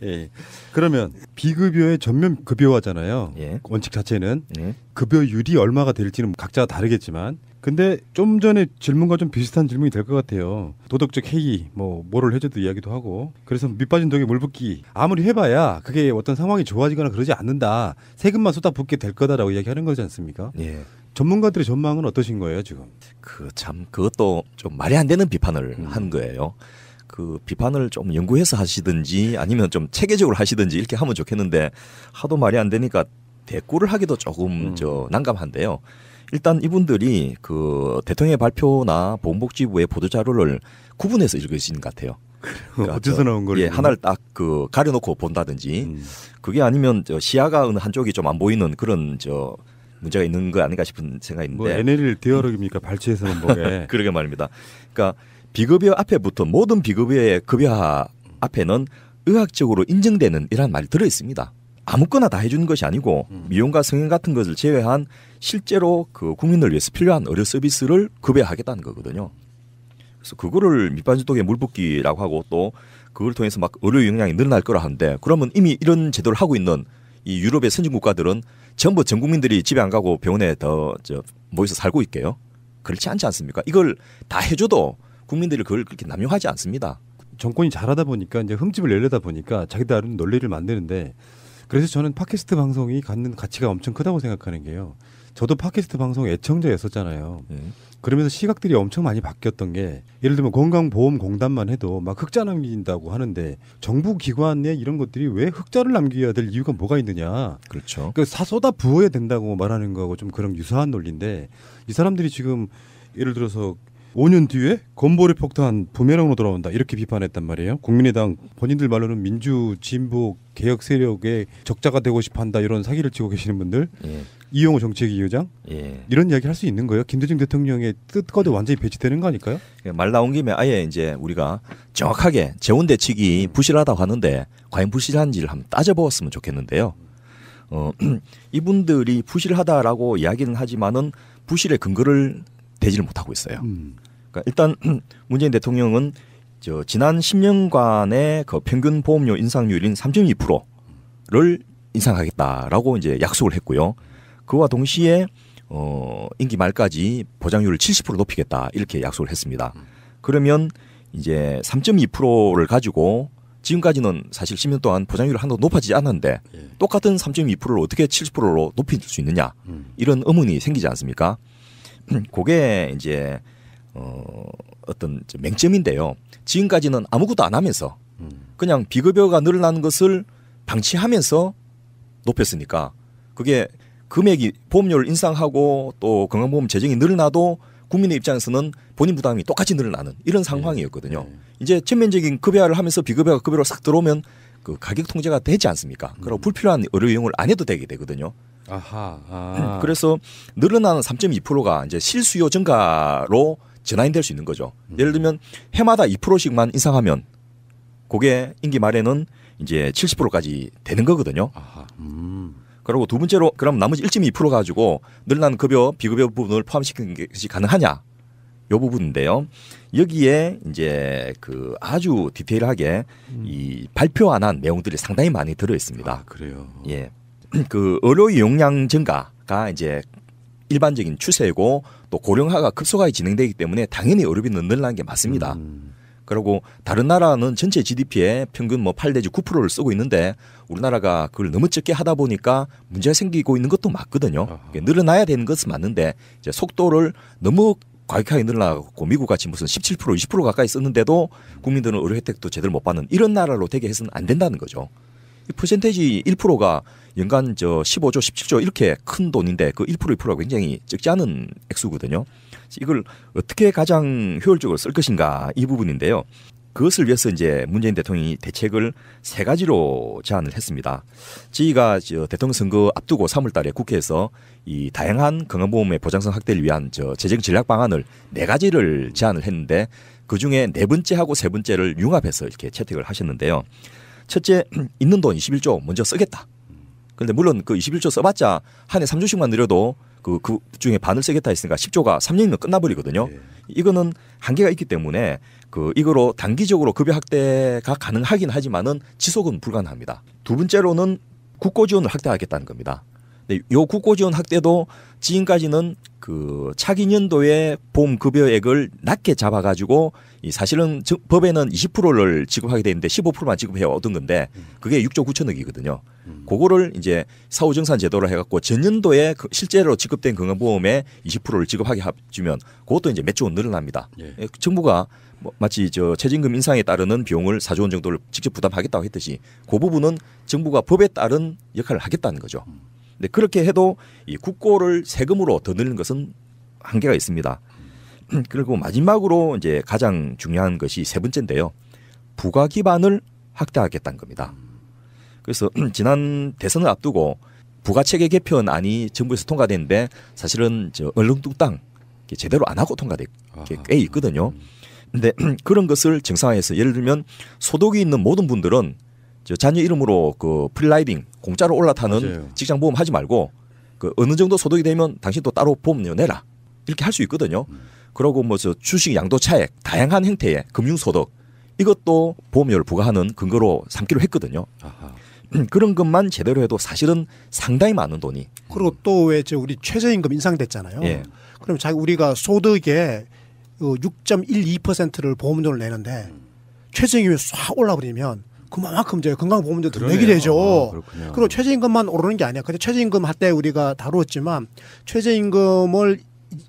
예. 그러면 비급여의 전면 급여화잖아요. 예. 원칙 자체는 예. 급여율이 얼마가 될지는 각자 다르겠지만, 근데 좀 전에 질문과 좀 비슷한 질문이 될 것 같아요. 도덕적 해이, 뭐를 해줘도 이야기도 하고. 그래서 밑빠진 독에 물 붓기. 아무리 해봐야 그게 어떤 상황이 좋아지거나 그러지 않는다. 세금만 쏟아붓게 될 거다라고 이야기하는 거지 않습니까? 예. 전문가들의 전망은 어떠신 거예요 지금? 그것도 좀 말이 안 되는 비판을 한 거예요. 그 비판을 좀 연구해서 하시든지 아니면 좀 체계적으로 하시든지 이렇게 하면 좋겠는데 하도 말이 안 되니까 대꾸를 하기도 조금 난감한데요. 일단 이분들이 그 대통령의 발표나 보건복지부의 보도자료를 구분해서 읽으시는 것 같아요. 그러니까 어디서 나온 걸? 예, 하나를 딱 그 가려놓고 본다든지 그게 아니면 시야가 어느 한쪽이 좀 안 보이는 그런 문제가 있는 거 아닌가 싶은 생각이 있는데. 뭐 NL 디어럭입니까? 발치에서는 뭐게? 그러게 말입니다. 그러니까 비급여 앞에부터 모든 비급여의 급여화 앞에는 의학적으로 인정되는 이라는 말이 들어 있습니다. 아무거나 다 해주는 것이 아니고 미용과 성형 같은 것을 제외한 실제로 그 국민을 위해서 필요한 의료 서비스를 급여하겠다는 거거든요. 그래서 그거를 밑반죽독에 물 붓기라고 하고 또 그걸 통해서 막 의료 역량이 늘어날 거라 하는데 그러면 이미 이런 제도를 하고 있는 이 유럽의 선진 국가들은 전부 전 국민들이 집에 안 가고 병원에 모여서 살고 있게요. 그렇지 않지 않습니까? 이걸 다 해줘도 국민들이 그걸 그렇게 남용하지 않습니다. 정권이 잘하다 보니까 이제 흠집을 내려다 보니까 자기들은 논리를 만드는데 그래서 저는 팟캐스트 방송이 갖는 가치가 엄청 크다고 생각하는 게요. 저도 팟캐스트 방송 애청자였었잖아요. 그러면서 시각들이 엄청 많이 바뀌었던 게 예를 들면 건강보험공단만 해도 막 흑자 남긴다고 하는데 정부 기관에 이런 것들이 왜 흑자를 남겨야 될 이유가 뭐가 있느냐. 그렇죠. 그 쏟아 부어야 된다고 말하는 거하고 좀 그런 유사한 논리인데 이 사람들이 지금 예를 들어서 5년 뒤에 건보료 폭탄 부메랑으로 돌아온다 이렇게 비판했단 말이에요. 국민의당 본인들 말로는 민주 진보 개혁 세력의 적자가 되고 싶어한다 이런 사기를 치고 계시는 분들 예. 이용호 정책위 의장 예. 이런 이야기 할 수 있는 거예요. 김대중 대통령의 뜻과도 완전히 배치되는 거 아닐까요? 말 나온 김에 아예 이제 우리가 정확하게 재원 대책이 부실하다고 하는데 과연 부실한지를 한번 따져보았으면 좋겠는데요. 이분들이 부실하다라고 이야기는 하지만은 부실의 근거를 대지를 못하고 있어요. 그러니까 일단 문재인 대통령은 지난 10년간의 그 평균 보험료 인상률인 3.2%를 인상하겠다라고 이제 약속을 했고요. 그와 동시에 임기 말까지 보장률을 70% 높이겠다 이렇게 약속을 했습니다. 그러면 이제 3.2%를 가지고 지금까지는 사실 10년 동안 보장률이 하나도 높아지지 않았는데 똑같은 3.2%를 어떻게 70%로 높일 수 있느냐 이런 의문이 생기지 않습니까? 그게 이제 어떤 맹점인데요. 지금까지는 아무것도 안 하면서 그냥 비급여가 늘어나는 것을 방치하면서 높였으니까 그게 금액이 보험료를 인상하고 또 건강보험 재정이 늘어나도 국민의 입장에서는 본인 부담이 똑같이 늘어나는 이런 상황이었거든요. 이제 전면적인 급여를 하면서 비급여가 급여로 싹 들어오면 그 가격 통제가 되지 않습니까? 그리고 불필요한 의료 이용을 안 해도 되게 되거든요. 아하. 그래서 늘어나는 3.2%가 이제 실수요 증가로 전환될 수 있는 거죠. 예를 들면 해마다 2%씩만 인상하면 그게 임기 말에는 이제 70%까지 되는 거거든요. 아하. 그리고 두 번째로 그럼 나머지 1.2% 가지고 늘어난 급여, 비급여 부분을 포함시키는 것이 가능하냐? 요 부분인데요. 여기에 이제 그 아주 디테일하게 이 발표 안 한 내용들이 상당히 많이 들어 있습니다. 아, 그래요. 예. 그 의료 이용량 증가가 이제 일반적인 추세고 또 고령화가 급속하게 진행되기 때문에 당연히 의료비는 늘어나는 게 맞습니다. 그리고 다른 나라는 전체 GDP의 평균 뭐 8 내지 9%를 쓰고 있는데 우리나라가 그걸 너무 적게 하다 보니까 문제가 생기고 있는 것도 맞거든요. 늘어나야 되는 것은 맞는데 이제 속도를 너무 과격하게 늘어나고 미국 같이 무슨 17% 20% 가까이 썼는데도 국민들은 의료 혜택도 제대로 못 받는 이런 나라로 되게 해서는 안 된다는 거죠. 이 퍼센테이지 1%가 연간 15조 17조 이렇게 큰 돈인데 그 1% 2%가 굉장히 적지 않은 액수거든요. 이걸 어떻게 가장 효율적으로 쓸 것인가 이 부분인데요. 그것을 위해서 이제 문재인 대통령이 대책을 3가지로 제안을 했습니다. 저희가 대통령 선거 앞두고 3월 달에 국회에서 이 다양한 건강보험의 보장성 확대를 위한 재정 전략 방안을 4가지를 제안을 했는데 그중에 4번째하고 3번째를 융합해서 이렇게 채택을 하셨는데요. 첫째, 있는 돈 21조 먼저 쓰겠다. 그런데 물론 그 21조 써봤자 한 해 3조씩만 늘려도 그 중에 반을 쓰겠다 했으니까 10조가 3년이면 끝나버리거든요. 이거는 한계가 있기 때문에 이거로 단기적으로 급여 확대가 가능하긴 하지만은 지속은 불가능합니다. 두 번째로는 국고 지원을 확대하겠다는 겁니다. 근데 요 국고 지원 확대도 지금까지는 그 차기 년도의 보험 급여액을 낮게 잡아가지고 사실은 법에는 20%를 지급하게 되는데 15%만 지급해 오던 건데 그게 6조 9천억이거든요. 그거를 이제 사후정산 제도로 해갖고 전년도에 실제로 지급된 건강보험의 20%를 지급하게 해주면 그것도 이제 몇 조 원 늘어납니다. 정부가 마치 최저임금 인상에 따르는 비용을 4조 원 정도를 직접 부담하겠다고 했듯이 그 부분은 정부가 법에 따른 역할을 하겠다는 거죠. 근데 그렇게 해도 이 국고를 세금으로 더 늘리는 것은 한계가 있습니다. 그리고 마지막으로 이제 가장 중요한 것이 3번째인데요. 부가 기반을 확대하겠다는 겁니다. 그래서 지난 대선을 앞두고 부가체계 개편안이 정부에서 통과됐는데 사실은 얼렁뚱땅 제대로 안 하고 통과된 게 꽤 있거든요. 근데 그런 것을 정상화해서 예를 들면 소득이 있는 모든 분들은 자녀 이름으로 그 프리라이딩 공짜로 올라타는 직장 보험 하지 말고 그 어느 정도 소득이 되면 당신 또 따로 보험료 내라 이렇게 할 수 있거든요. 그리고 뭐 주식 양도 차액 다양한 형태의 금융 소득 이것도 보험료를 부과하는 근거로 삼기로 했거든요. 그런 것만 제대로 해도 사실은 상당히 많은 돈이. 그리고 또 왜 우리 최저임금 인상됐잖아요. 예. 그럼 우리가 소득의 6.12%를 보험료를 내는데 최저임금이 싹 올라버리면 그만큼 이제 건강보험료 더 내게 그러네요. 되죠. 그렇군요. 그리고 최저임금만 오르는 게 아니야. 근데 최저임금 할 때 우리가 다루었지만 최저임금을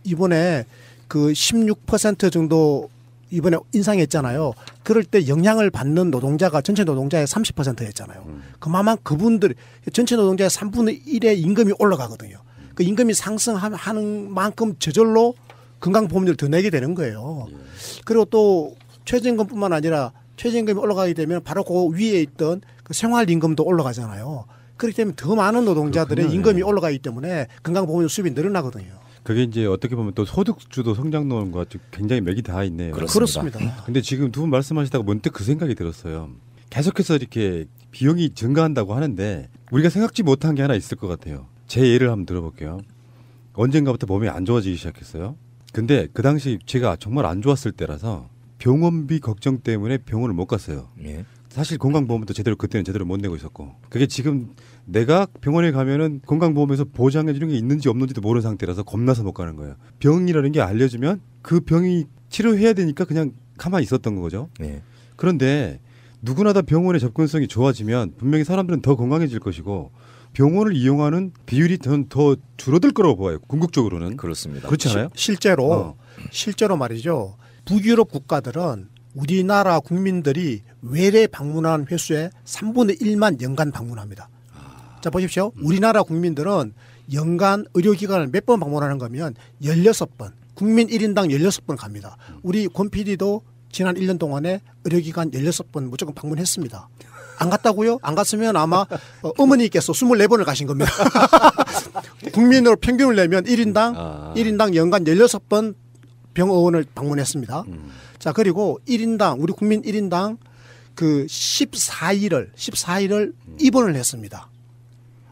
이번에 그 16% 정도 이번에 인상했잖아요. 그럴 때 영향을 받는 노동자가 전체 노동자의 30%였잖아요. 그만큼 그분들 전체 노동자의 3분의 1의 임금이 올라가거든요. 그 임금이 상승하는 만큼 저절로 건강보험료를 더 내게 되는 거예요. 그리고 또 최저임금뿐만 아니라 최저임금이 올라가게 되면 바로 그 위에 있던 그 생활임금도 올라가잖아요. 그렇기 때문에 더 많은 노동자들의 그렇군요. 임금이 올라가기 때문에 건강보험료 수입이 늘어나거든요. 그게 이제 어떻게 보면 또 소득주도 성장론과 굉장히 맥이 닿아 있네요. 그렇습니다. 근데 지금 두 분 말씀하시다가 문득 그 생각이 들었어요. 계속해서 이렇게 비용이 증가한다고 하는데 우리가 생각지 못한 게 하나 있을 것 같아요. 제 예를 한번 들어볼게요. 언젠가부터 몸이 안 좋아지기 시작했어요. 근데 그 당시 제가 정말 안 좋았을 때라서 병원비 걱정 때문에 병원을 못 갔어요. 예. 사실 건강보험도 그때는 제대로 못 내고 있었고 그게 지금 내가 병원에 가면은 건강보험에서 보장해 주는 게 있는지 없는지도 모르는 상태라서 겁나서 못 가는 거예요. 병이라는 게 알려주면 그 병이 치료해야 되니까 그냥 가만히 있었던 거죠. 예. 그런데 누구나 다 병원의 접근성이 좋아지면 분명히 사람들은 더 건강해질 것이고 병원을 이용하는 비율이 더 줄어들 거라고 봐요. 궁극적으로는. 그렇습니다. 그렇지 않아요? 실제로 말이죠. 북유럽 국가들은 우리나라 국민들이 외래 방문하는 횟수의 3분의 1만 연간 방문합니다. 자 보십시오. 우리나라 국민들은 연간 의료기관을 몇 번 방문하는 거면 16번. 국민 1인당 16번 갑니다. 우리 권 PD도 지난 1년 동안에 의료기관 16번 무조건 방문했습니다. 안 갔다고요? 안 갔으면 아마 어머니께서 24번을 가신 겁니다. 국민으로 평균을 내면 1인당 연간 16번 병원을 방문했습니다. 자, 그리고 1인당, 우리 국민 1인당 그 14일을 입원을 했습니다.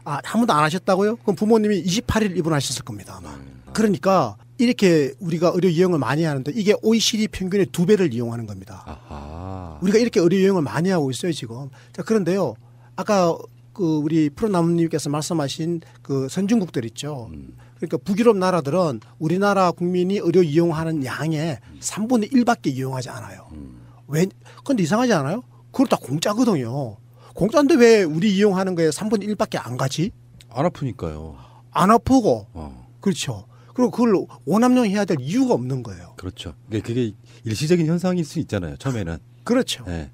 한 번도 안 하셨다고요? 그럼 부모님이 28일 입원하셨을 겁니다, 아마. 그러니까 이렇게 우리가 의료 이용을 많이 하는데 이게 OECD 평균의 2배를 이용하는 겁니다. 아하. 우리가 이렇게 의료 이용을 많이 하고 있어요, 지금. 자, 그런데요. 아까 그 우리 프로나무님께서 말씀하신 그 선진국들 있죠. 그러니까 북유럽 나라들은 우리나라 국민이 의료 이용하는 양의 3분의 1밖에 이용하지 않아요. 왜? 근데 이상하지 않아요? 그걸 다 공짜거든요. 공짜인데 왜 우리 이용하는 거에 3분의 1밖에 안 가지? 안 아프니까요. 안 아프고. 그렇죠. 그리고 그걸 오남용 해야 될 이유가 없는 거예요. 그렇죠. 그게 일시적인 현상일 수 있잖아요. 처음에는. 그렇죠. 네.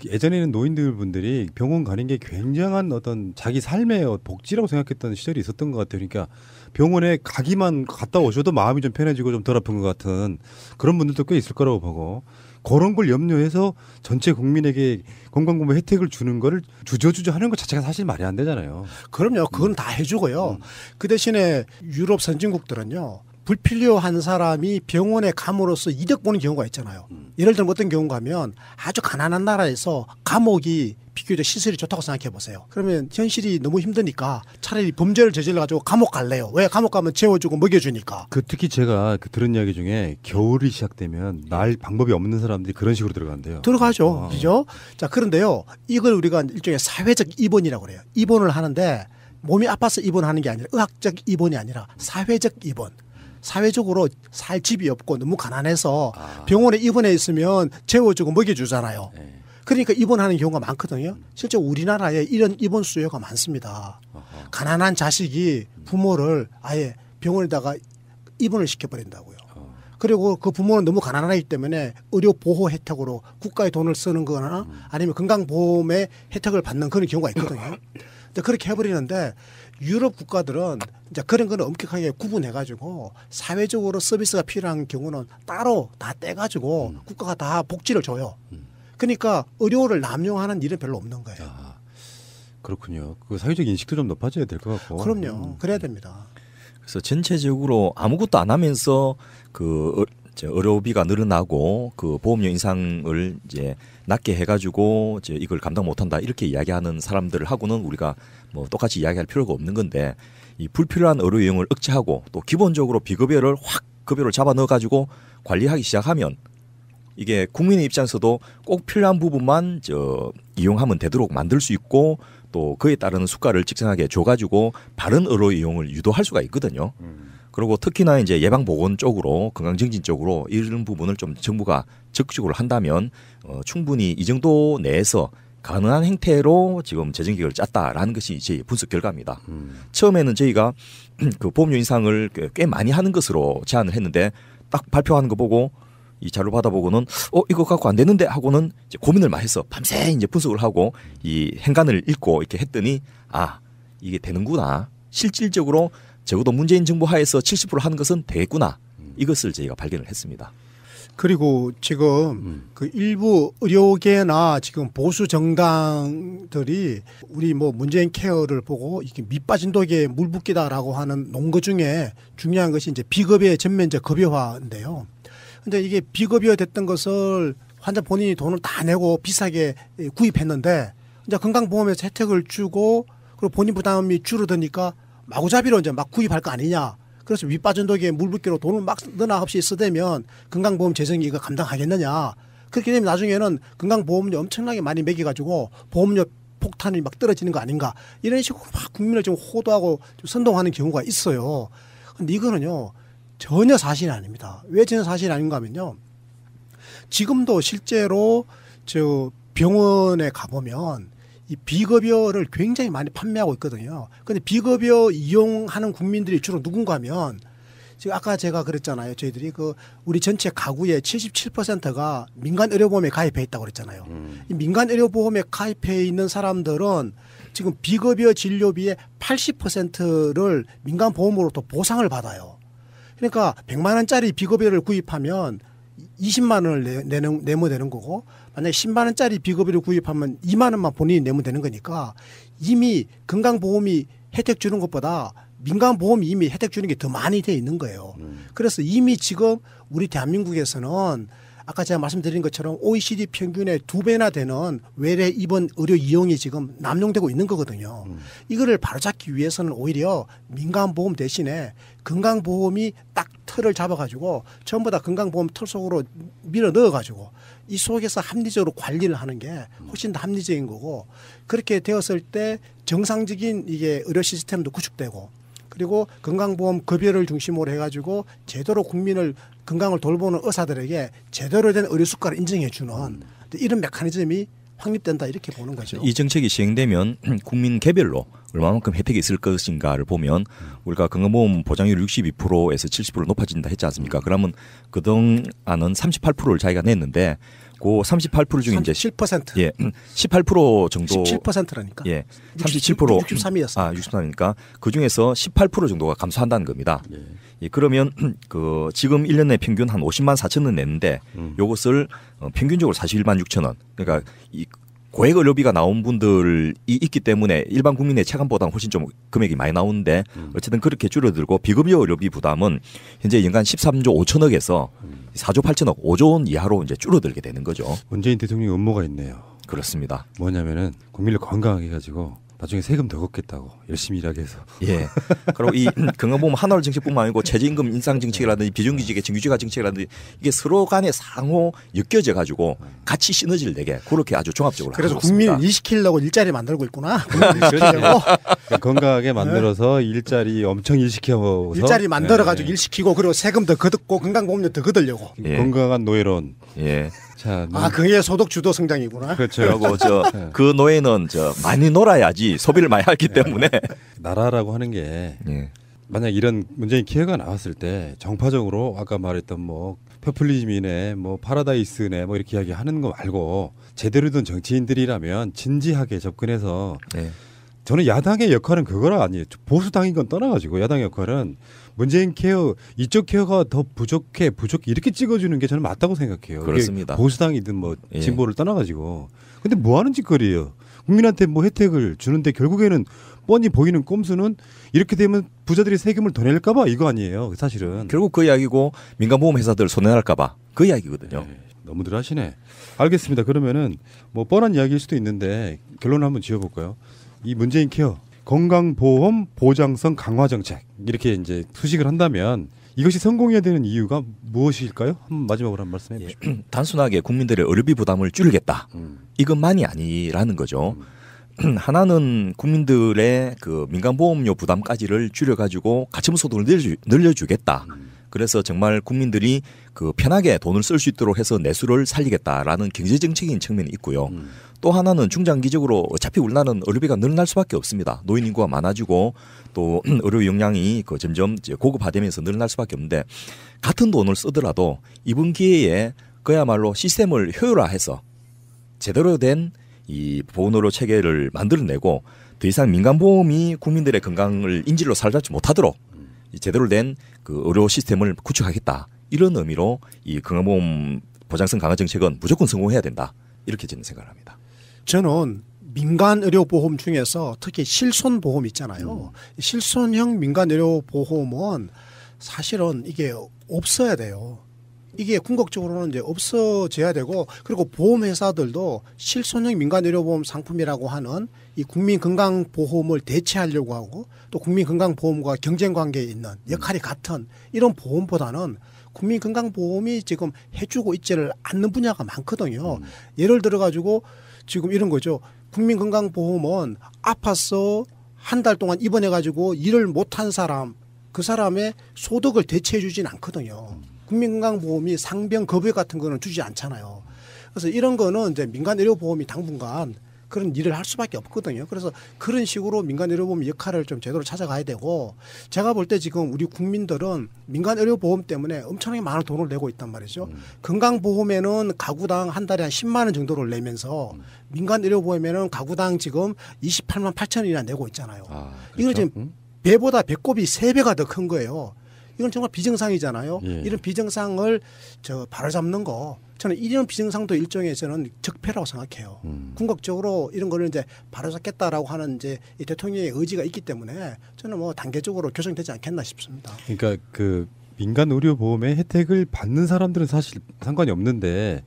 예전에는 노인들 분들이 병원 가는 게 굉장한 어떤 자기 삶의 복지라고 생각했던 시절이 있었던 것 같아요. 그러니까 병원에 가기만 갔다 오셔도 마음이 좀 편해지고 좀 덜 아픈 것 같은 그런 분들도 꽤 있을 거라고 보고 그런 걸 염려해서 전체 국민에게 건강보험 혜택을 주는 거를 주저주저 하는 것 자체가 사실 말이 안 되잖아요. 그럼요. 그건 다 해주고요. 그 대신에 유럽 선진국들은요. 불필요한 사람이 병원에 감으로써 이득 보는 경우가 있잖아요. 예를 들면 어떤 경우가 하면 아주 가난한 나라에서 감옥이 비교적 시설이 좋다고 생각해 보세요. 그러면 현실이 너무 힘드니까 차라리 범죄를 저질러 가지고 감옥 갈래요. 왜? 감옥 가면 재워주고 먹여주니까. 특히 제가 들은 이야기 중에 겨울이 시작되면 날 방법이 없는 사람들이 그런 식으로 들어간대요. 들어가죠. 그죠? 자, 그런데요. 이걸 우리가 일종의 사회적 입원이라고 그래요. 입원을 하는데 몸이 아파서 입원하는 게 아니라 의학적 입원이 아니라 사회적 입원. 사회적으로 살 집이 없고 너무 가난해서 병원에 입원해 있으면 재워주고 먹여주잖아요. 그러니까 입원하는 경우가 많거든요. 실제 우리나라에 이런 입원 수요가 많습니다. 가난한 자식이 부모를 아예 병원에다가 입원을 시켜버린다고요. 그리고 그 부모는 너무 가난하기 때문에 의료 보호 혜택으로 국가의 돈을 쓰는 거나 아니면 건강보험의 혜택을 받는 그런 경우가 있거든요. 그렇게 해버리는데 유럽 국가들은 이제 그런 거는 엄격하게 구분해가지고 사회적으로 서비스가 필요한 경우는 따로 다 떼가지고 국가가 다 복지를 줘요. 그러니까 의료를 남용하는 일은 별로 없는 거예요. 그렇군요. 그 사회적 인식도 좀 높아져야 될 것 같고. 그럼요. 그래야 됩니다. 그래서 전체적으로 아무것도 안 하면서 그 의료비가 늘어나고 그 보험료 인상을 이제 낮게 해가지고 이제 이걸 감당 못한다 이렇게 이야기하는 사람들을 하고는 우리가 뭐 똑같이 이야기할 필요가 없는 건데 이 불필요한 의료 이용을 억제하고 또 기본적으로 비급여를 확 급여를 잡아 넣어가지고 관리하기 시작하면 이게 국민의 입장에서도 꼭 필요한 부분만 이용하면 되도록 만들 수 있고 또 그에 따르는 수가를 직선하게 줘가지고 바른 의료 이용을 유도할 수가 있거든요. 그리고 특히나 이제 예방보건 쪽으로 건강증진 쪽으로 이런 부분을 좀 정부가 적극적으로 한다면 충분히 이 정도 내에서 가능한 행태로 지금 재정계획을 짰다라는 것이 제 분석 결과입니다. 처음에는 저희가 그 보험료 인상을 꽤 많이 하는 것으로 제안을 했는데 딱 발표하는 거 보고 이 자료 받아보고는 이거 갖고 안 되는데 하고는 이제 고민을 많이 해서 밤새 이제 분석을 하고 이 행간을 읽고 이렇게 했더니 이게 되는구나. 실질적으로 적어도 문재인 정부 하에서 70% 하는 것은 되겠구나. 이것을 저희가 발견을 했습니다. 그리고 지금 그 일부 의료계나 지금 보수 정당들이 우리 뭐 문재인 케어를 보고 이게 밑빠진 독에 물 붓기다라고 하는 논거 중에 중요한 것이 이제 비급여의 전면적 급여화인데요. 근데 이게 비급여 됐던 것을 환자 본인이 돈을 다 내고 비싸게 구입했는데 이제 건강보험에서 혜택을 주고 그리고 본인 부담이 줄어드니까 마구잡이로 이제 막 구입할 거 아니냐. 그래서 윗빠진 독에 물 붓기로 돈을 막 너나 없이 쓰대면 건강보험 재정이 이거 감당하겠느냐. 그렇게 되면 나중에는 건강보험료 엄청나게 많이 매겨가지고 보험료 폭탄이 막 떨어지는 거 아닌가. 이런 식으로 막 국민을 좀 호도하고 좀 선동하는 경우가 있어요. 근데 이거는요. 전혀 사실이 아닙니다. 왜 전혀 사실이 아닌가 하면요. 지금도 실제로 저 병원에 가보면 이 비급여를 굉장히 많이 판매하고 있거든요. 그런데 비급여 이용하는 국민들이 주로 누군가 하면 지금 아까 제가 그랬잖아요. 저희들이 그 우리 전체 가구의 77%가 민간 의료보험에 가입해 있다고 그랬잖아요. 이 민간 의료보험에 가입해 있는 사람들은 지금 비급여 진료비의 80%를 민간 보험으로부터 보상을 받아요. 그러니까 100만 원짜리 비급여를 구입하면 20만 원을 내면 되는 거고 만약에 10만 원짜리 비급여를 구입하면 2만 원만 본인이 내면 되는 거니까 이미 건강보험이 혜택 주는 것보다 민간보험이 이미 혜택 주는 게 더 많이 돼 있는 거예요. 그래서 이미 지금 우리 대한민국에서는 아까 제가 말씀드린 것처럼 OECD 평균의 2배나 되는 외래 입원 의료 이용이 지금 남용되고 있는 거거든요. 이거를 바로잡기 위해서는 오히려 민간보험 대신에 건강보험이 딱 틀을 잡아가지고 전부 다 건강보험 틀 속으로 밀어 넣어가지고 이 속에서 합리적으로 관리를 하는 게 훨씬 더 합리적인 거고 그렇게 되었을 때 정상적인 이게 의료 시스템도 구축되고 그리고 건강보험 급여를 중심으로 해가지고 제대로 국민을 건강을 돌보는 의사들에게 제대로 된 의료 수가를 인정해 주는 이런 메커니즘이 확립된다 이렇게 보는 거죠. 이 정책이 시행되면 국민 개별로 얼마만큼 혜택이 있을 것인가를 보면 우리가 건강보험 보장률 62%에서 70% 높아진다 했지 않습니까? 그러면 그동안은 38%를 자기가 냈는데 그 38% 중에 이제 17% 예, 18% 정도 17%라니까. 예, 37% 63이었어요. 63이니까 그 중에서 18% 정도가 감소한다는 겁니다. 예, 그러면 그 지금 1년에 평균 한 50만 4천 원 냈는데 요것을 평균적으로 41만 6천 원. 그러니까 이 고액 의료비가 나온 분들이 있기 때문에 일반 국민의 체감보다는 훨씬 좀 금액이 많이 나오는데 어쨌든 그렇게 줄어들고 비급여 의료비 부담은 현재 연간 13조 5천억에서 4조 8천억 5조 원 이하로 이제 줄어들게 되는 거죠. 문재인 대통령의 음모가 있네요. 그렇습니다. 뭐냐면은 국민을 건강하게 해가지고 나중에 세금 더 걷겠다고 열심히 일하게 해서. 예. 그리고 이 건강보험 한월 정책뿐만 아니고 최저임금 인상 정책이라든지 비정규직의 정규직화 정책이라든지 이게 서로 간에 상호 엮여져 가지고 같이 시너지를 내게 그렇게 아주 종합적으로 그래서 하고 있습니다. 국민을 일시키려고 일자리 만들고 있구나. 그러니까 건강하게 만들어서 일자리 엄청 일시켜서 일자리 만들어가지고 일시키고 그리고 세금 더 거듭고 건강보험료 더 거들려고. 예. 건강한 노예론. 예. 자, 그게 소득 주도 성장이구나. 그렇죠. 그리고 그 노예는 많이 놀아야지 소비를 많이 하기 때문에 나라라고 하는 게 예. 만약 이런 문재인 기회가 나왔을 때 정파적으로 아까 말했던 뭐 포퓰리즘이네 뭐 파라다이스네 뭐 이렇게 이야기하는 거 말고 제대로 된 정치인들이라면 진지하게 접근해서 예. 저는 야당의 역할은 그거라 아니에요. 보수당인 건 떠나가지고 야당의 역할은 문재인 케어 이쪽 케어가 더 부족해 이렇게 찍어주는 게 저는 맞다고 생각해요. 그렇습니다. 보수당이든 뭐 예. 진보를 떠나가지고 근데 뭐 하는 짓거리예요. 국민한테 뭐 혜택을 주는데 결국에는 뻔히 보이는 꼼수는 이렇게 되면 부자들이 세금을 더 낼까봐 이거 아니에요. 사실은 결국 그 이야기고 민간보험 회사들 손해날까봐 그 이야기거든요. 네, 너무들 하시네. 알겠습니다. 그러면은 뭐 뻔한 이야기일 수도 있는데 결론을 한번 지어볼까요? 이 문재인 케어 건강보험 보장성 강화 정책 이렇게 이제 수식을 한다면 이것이 성공해야 되는 이유가 무엇일까요? 마지막으로 한 말씀 해주십시오. 단순하게 국민들의 의료비 부담을 줄이겠다. 이것만이 아니라는 거죠. 하나는 국민들의 그 민간보험료 부담까지를 줄여가지고 가처분 소득을 늘려주겠다. 그래서 정말 국민들이 그 편하게 돈을 쓸 수 있도록 해서 내수를 살리겠다라는 경제정책인 측면이 있고요. 또 하나는 중장기적으로 어차피 우리나라는 의료비가 늘어날 수밖에 없습니다. 노인 인구가 많아지고 또 의료 역량이 그 점점 이제 고급화되면서 늘어날 수밖에 없는데 같은 돈을 쓰더라도 이번 기회에 그야말로 시스템을 효율화해서 제대로 된 이 보건의료 체계를 만들어내고 더 이상 민간보험이 국민들의 건강을 인질로 사로잡지 못하도록 제대로 된 그 의료 시스템을 구축하겠다. 이런 의미로 이 건강보험 보장성 강화 정책은 무조건 성공해야 된다. 이렇게 저는 생각을 합니다. 저는 민간의료보험 중에서 특히 실손보험 있잖아요. 실손형 민간의료보험은 사실은 이게 없어야 돼요. 이게 궁극적으로는 이제 없어져야 되고 그리고 보험회사들도 실손형 민간의료보험 상품이라고 하는 이 국민건강보험을 대체하려고 하고 또 국민건강보험과 경쟁관계에 있는 역할이 같은 이런 보험보다는 국민건강보험이 지금 해주고 있지를 않는 분야가 많거든요. 예를 들어가지고 지금 이런 거죠. 국민건강보험은 아파서 한 달 동안 입원해가지고 일을 못한 사람 그 사람의 소득을 대체해 주진 않거든요. 국민건강보험이 상병 급여 같은 거는 주지 않잖아요. 그래서 이런 거는 이제 민간의료보험이 당분간 그런 일을 할 수밖에 없거든요. 그래서 그런 식으로 민간의료보험 역할을 좀 제대로 찾아가야 되고 제가 볼 때 지금 우리 국민들은 민간의료보험 때문에 엄청나게 많은 돈을 내고 있단 말이죠. 건강보험에는 가구당 한 달에 한 10만 원 정도를 내면서 민간의료보험에는 가구당 지금 28만 8천 원이나 내고 있잖아요. 그렇죠? 이걸 지금 배보다 배꼽이 3배가 더 큰 거예요. 이건 정말 비정상이잖아요. 예. 이런 비정상을 바로잡는 거 저는 이런 비정상도 일종의 저는 적폐라고 생각해요. 궁극적으로 이런 거를 이제 바로잡겠다라고 하는 이제 이 대통령의 의지가 있기 때문에 저는 뭐 단계적으로 교정되지 않겠나 싶습니다. 그러니까 그 민간 의료 보험의 혜택을 받는 사람들은 사실 상관이 없는데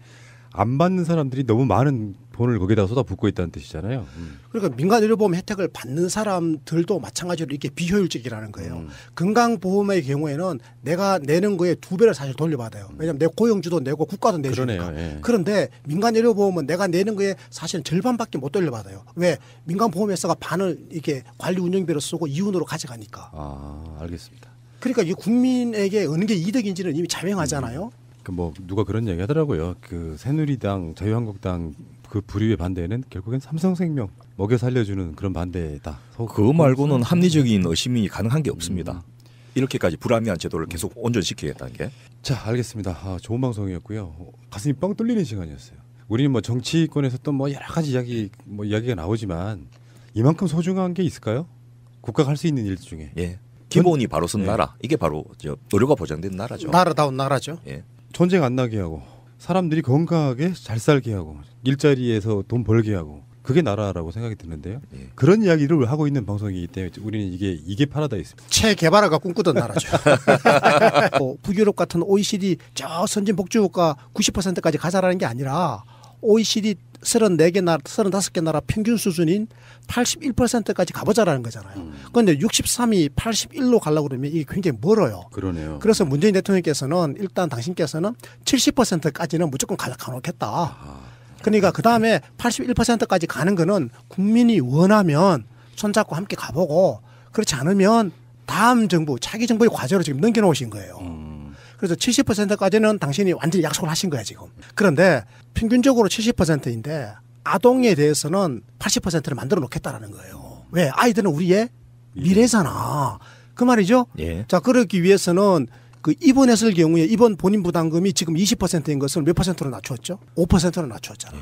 안 받는 사람들이 너무 많은 돈을 거기다가 쏟아붓고 있다는 뜻이잖아요. 그러니까 민간의료보험 혜택을 받는 사람들도 마찬가지로 이게 비효율적이라는 거예요. 건강보험의 경우에는 내가 내는 거에 2배를 사실 돌려받아요. 왜냐하면 내 고용주도 내고 국가도 내주니까. 그러네요. 예. 그런데 민간의료보험은 내가 내는 거에 사실은 절반밖에 못 돌려받아요. 왜? 민간보험회사가 반을 이렇게 관리 운영비로 쓰고 이윤으로 가져가니까. 아, 알겠습니다. 그러니까 이게 국민에게 어느 게 이득인지는 이미 자명하잖아요. 그 뭐 누가 그런 얘기 하더라고요. 그 새누리당, 자유한국당 그 불의의 반대는 결국엔 삼성생명 먹여 살려주는 그런 반대다. 그거 말고는 합리적인 의심이 가능한 게 없습니다. 이렇게까지 불합리한 제도를 계속 온전시키겠다는 게. 자, 알겠습니다. 좋은 방송이었고요. 가슴이 뻥 뚫리는 시간이었어요. 우리는 뭐 정치권에서 또 뭐 여러 가지 이야기가 나오지만 이만큼 소중한 게 있을까요? 국가가 할 수 있는 일 중에. 예. 기본이 바로 쓴 나라. 이게 바로 의료가 보장된 나라죠. 나라다운 나라죠. 예. 전쟁 안 나게 하고 사람들이 건강하게 잘 살게 하고 일자리에서 돈 벌게 하고 그게 나라라고 생각이 드는데요. 예. 그런 이야기를 하고 있는 방송이기 때문에 우리는 이게 파라다이스입니다. 체게바라가 꿈꾸던 나라죠. 북유럽 같은 OECD 저 선진 복지국가 90%까지 가자라는 게 아니라 OECD 34개 나라, 35개 나라 평균 수준인 81%까지 가보자라는 거잖아요. 그런데 63이 81로 가려고 그러면 이게 굉장히 멀어요. 그러네요. 그래서 문재인 대통령께서는 일단 당신께서는 70%까지는 무조건 가놓겠다. 그러니까 그 다음에 81%까지 가는 거는 국민이 원하면 손잡고 함께 가보고 그렇지 않으면 다음 정부, 차기 정부의 과제로 지금 넘겨놓으신 거예요. 그래서 70%까지는 당신이 완전히 약속을 하신 거야 지금. 그런데 평균적으로 70%인데 아동에 대해서는 80%를 만들어 놓겠다라는 거예요. 왜? 아이들은 우리의 미래잖아. 그 말이죠. 예. 자, 그러기 위해서는 그 입원했을 경우에 입원 본인 부담금이 지금 20%인 것을 몇 %로 낮추었죠? 5%로 낮추었잖아.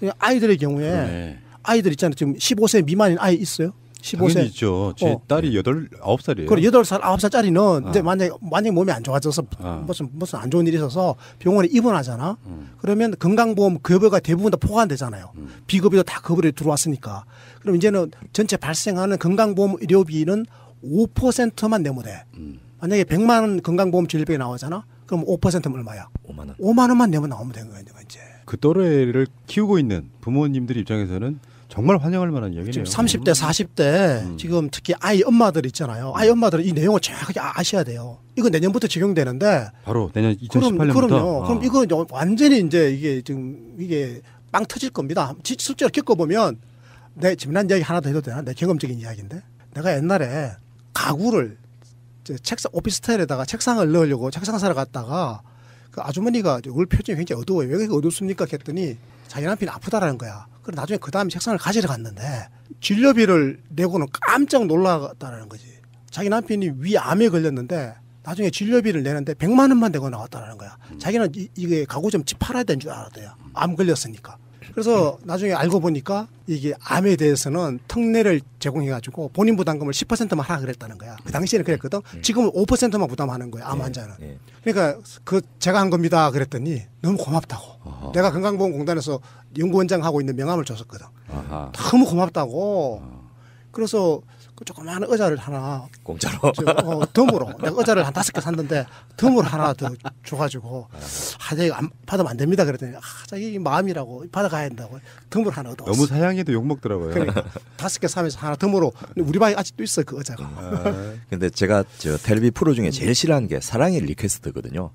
예. 아이들의 경우에 그러네. 아이들 있잖아요. 지금 15세 미만인 아이 있어요? 15세. 당연히 있죠. 제 딸이 9살이에요. 그리고 8살, 9살짜리는 이제 만약에 몸이 안 좋아져서 무슨 안 좋은 일이 있어서 병원에 입원하잖아. 그러면 건강보험 급여가 대부분 다 포함되잖아요. 비급여도 다 급여로 들어왔으니까. 그럼 이제는 전체 발생하는 건강보험 의료비는 5%만 내면 돼. 만약에 100만 원 건강보험 질병이 나오잖아. 그럼 5%면 얼마야? 5만 원. 5만 원만 내면 나오면 되는 거야, 이제. 그 또래를 키우고 있는 부모님들 입장에서는 정말 환영할 만한 이야기네요. 지금 30대, 40대 지금 특히 아이 엄마들 있잖아요. 아이 엄마들은 이 내용을 정확하게 아셔야 돼요. 이거 내년부터 적용되는데 바로 내년 2018년부터. 그럼요. 그럼 이거 완전히 이제 이게 지금 이게 빵 터질 겁니다. 실제로 겪어보면 내 지난 이야기 하나 더 해도 되나? 내 경험적인 이야기인데 내가 옛날에 가구를 책상 오피스텔에다가 책상을 넣으려고 책상 사러 갔다가 그 아주머니가 얼굴 표정이 굉장히 어두워요. 왜 그렇게 어둡습니까? 했더니 자기 남편이 아프다라는 거야. 그래 나중에 그 다음에 책상을 가지러 갔는데 진료비를 내고는 깜짝 놀랐다라는 거지. 자기 남편이 위암에 걸렸는데 나중에 진료비를 내는데 100만 원만 내고 나왔다라는 거야. 자기는 이게 가구 좀 집 팔아야 되는 줄 알았대요. 암 걸렸으니까. 그래서 나중에 알고 보니까 이게 암에 대해서는 특례를 제공해가지고 본인 부담금을 10%만 하라 그랬다는 거야. 그 당시에는 그랬거든. 지금은 5%만 부담하는 거야. 암 환자는. 그러니까 그 제가 한 겁니다. 그랬더니 너무 고맙다고. 아하. 내가 건강보험공단에서 연구원장 하고 있는 명함을 줬었거든. 아하. 너무 고맙다고. 그래서 그 조그마한 의자를 하나 공짜로. 덤으로 내가 의자를 한 5개 샀는데 덤으로 하나 더 줘가지고 자기 안 받으면 안 됩니다 그랬더니 자기 마음이라고 받아가야 된다고 덤으로 하나 얻어왔어. 너무 사양해도 욕 먹더라고요. 그러니까 5개 사면서 하나 덤으로 우리 방에 아직도 있어 그 의자가. 근데 제가 저 텔레비 프로 중에 제일 싫어하는 게 사랑의 리퀘스트거든요.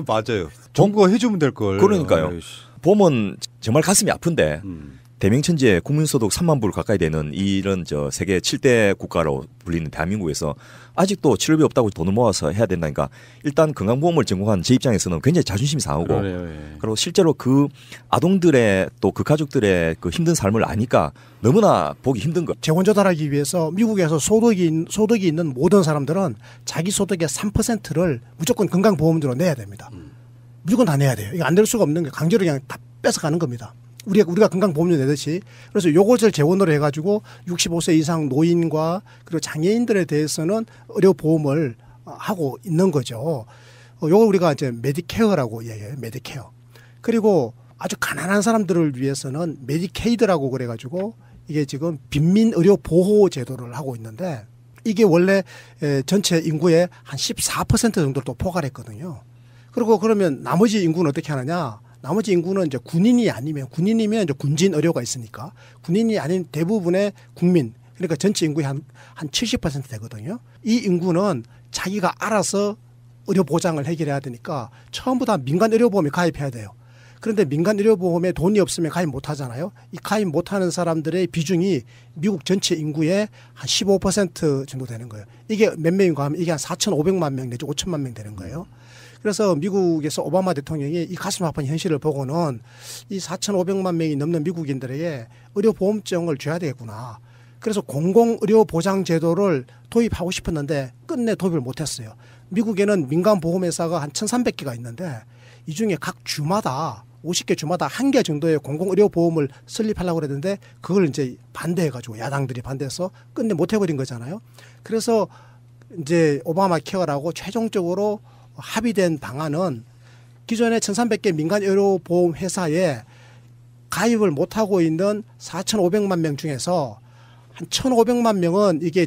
맞아요. 정부가 해주면 될 걸. 그러니까요. 아이씨. 보면 정말 가슴이 아픈데 음. 대명천지에 국민소득 3만 불 가까이 되는 이런 저 세계 7대 국가로 불리는 대한민국에서 아직도 치료비 없다고 돈을 모아서 해야 된다니까 일단 건강보험을 전공한 제 입장에서는 굉장히 자존심이 상하고 그러네요. 예. 그리고 실제로 그 아동들의 또 그 가족들의 그 힘든 삶을 아니까 너무나 보기 힘든 거. 재원 조달하기 위해서 미국에서 소득이 있는 모든 사람들은 자기 소득의 3%를 무조건 건강보험료로 내야 됩니다. 무조건 다 내야 돼요. 이거 안 될 수가 없는 게 강제로 그냥 다 뺏어가는 겁니다. 우리가 건강보험료 내듯이. 그래서 요것을 재원으로 해가지고 65세 이상 노인과 그리고 장애인들에 대해서는 의료보험을 하고 있는 거죠. 요걸 우리가 이제 메디케어라고 이야기해요. 메디케어. 그리고 아주 가난한 사람들을 위해서는 메디케이드라고 그래가지고 이게 지금 빈민의료보호제도를 하고 있는데 이게 원래 전체 인구의 한 14% 정도를 또 포괄했거든요. 그리고 그러면 나머지 인구는 어떻게 하느냐? 나머지 인구는 이제 군인이면 이제 군진 의료가 있으니까 군인이 아닌 대부분의 국민 그러니까 전체 인구의 한 70% 되거든요. 이 인구는 자기가 알아서 의료 보장을 해결해야 되니까 처음부터 민간 의료보험에 가입해야 돼요. 그런데 민간 의료보험에 돈이 없으면 가입 못 하잖아요. 이 가입 못 하는 사람들의 비중이 미국 전체 인구의 한 15% 정도 되는 거예요. 이게 몇 명인가 하면 이게 한 4,500만 명 내지 5천만 명 되는 거예요. 그래서 미국에서 오바마 대통령이 이 가슴 아픈 현실을 보고는 이 4,500만 명이 넘는 미국인들에게 의료보험증을 줘야 되겠구나. 그래서 공공의료보장제도를 도입하고 싶었는데 끝내 도입을 못했어요. 미국에는 민간보험회사가 한 1,300개가 있는데 이 중에 각 주마다 50개 주마다 1개 정도의 공공의료보험을 설립하려고 그랬는데 그걸 이제 반대해가지고 야당들이 반대해서 끝내 못해버린 거잖아요. 그래서 이제 오바마 케어라고 최종적으로 합의된 방안은 기존의 1,300개 민간의료보험 회사에 가입을 못하고 있는 4,500만 명 중에서 한 1,500만 명은 이게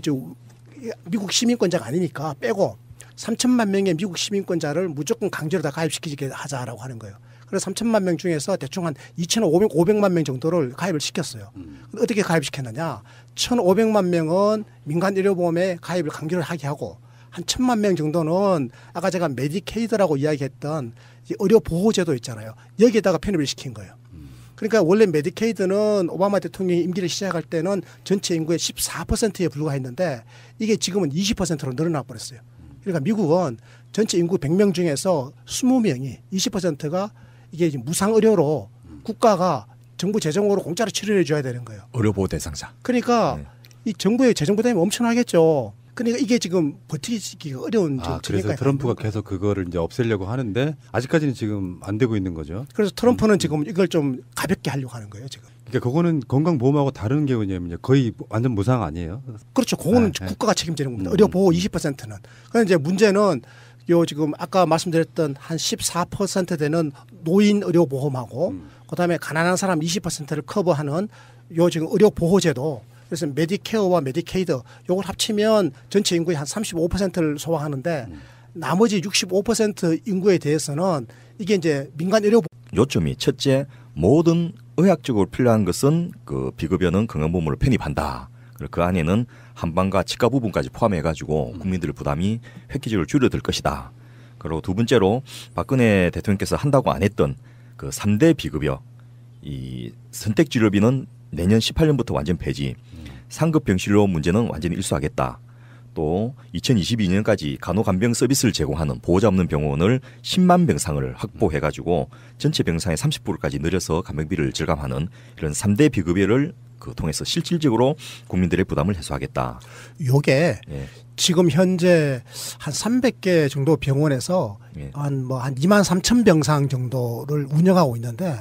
미국 시민권자가 아니니까 빼고 3천만 명의 미국 시민권자를 무조건 강제로 다 가입시키게 하자라고 하는 거예요. 그래서 3천만 명 중에서 대충 한 2,500만 명 정도를 가입을 시켰어요. 어떻게 가입시켰느냐. 1,500만 명은 민간의료보험에 가입을 강제로 하게 하고 한 1,000만 명 정도는 아까 제가 메디케이드라고 이야기했던 의료보호제도 있잖아요. 여기에다가 편입을 시킨 거예요. 그러니까 원래 메디케이드는 오바마 대통령이 임기를 시작할 때는 전체 인구의 14%에 불과했는데 이게 지금은 20%로 늘어나 버렸어요. 그러니까 미국은 전체 인구 100명 중에서 20명이 20%가 이게 무상의료로 국가가 정부 재정으로 공짜로 치료해 줘야 되는 거예요. 의료보호 대상자. 그러니까 이 정부의 재정 부담이 엄청나겠죠. 그러니까 이게 지금 버티기가 어려운 그래서 트럼프가 계속 그거를 이제 없애려고 하는데 아직까지는 지금 안 되고 있는 거죠. 그래서 트럼프는 지금 이걸 좀 가볍게 하려고 하는 거예요, 지금. 그러니까 그거는 건강보험하고 다른 게 뭐냐면 거의 완전 무상 아니에요. 그렇죠. 그거는 국가가 책임지는 겁니다. 의료보호 20%는. 그런데 이제 문제는 요 지금 아까 말씀드렸던 한 14% 되는 노인 의료보험하고 그다음에 가난한 사람 20%를 커버하는 요 지금 의료보호제도. 그래서 메디케어와 메디케이드 요걸 합치면 전체 인구의 한 35%를 소화하는데 나머지 65% 인구에 대해서는 이게 이제 민간 의료 요점이 첫째 모든 의학적으로 필요한 것은 그 비급여는 건강보험으로 편입한다. 그리고 그 안에는 한방과 치과 부분까지 포함해가지고 국민들의 부담이 획기적으로 줄어들 것이다. 그리고 두 번째로 박근혜 대통령께서 한다고 안 했던 그 3대 비급여 이 선택치료비는 내년 18년부터 완전 폐지. 상급 병실로 문제는 완전히 일소하겠다. 또 2022년까지 간호간병 서비스를 제공하는 보호자 없는 병원을 10만 병상을 확보해가지고 전체 병상의 30%까지 늘려서 간병비를 절감하는 이런 3대 비급여를 통해서 실질적으로 국민들의 부담을 해소하겠다. 요게 예. 지금 현재 한 300개 정도 병원에서 예. 한 2만 3천 병상 정도를 운영하고 있는데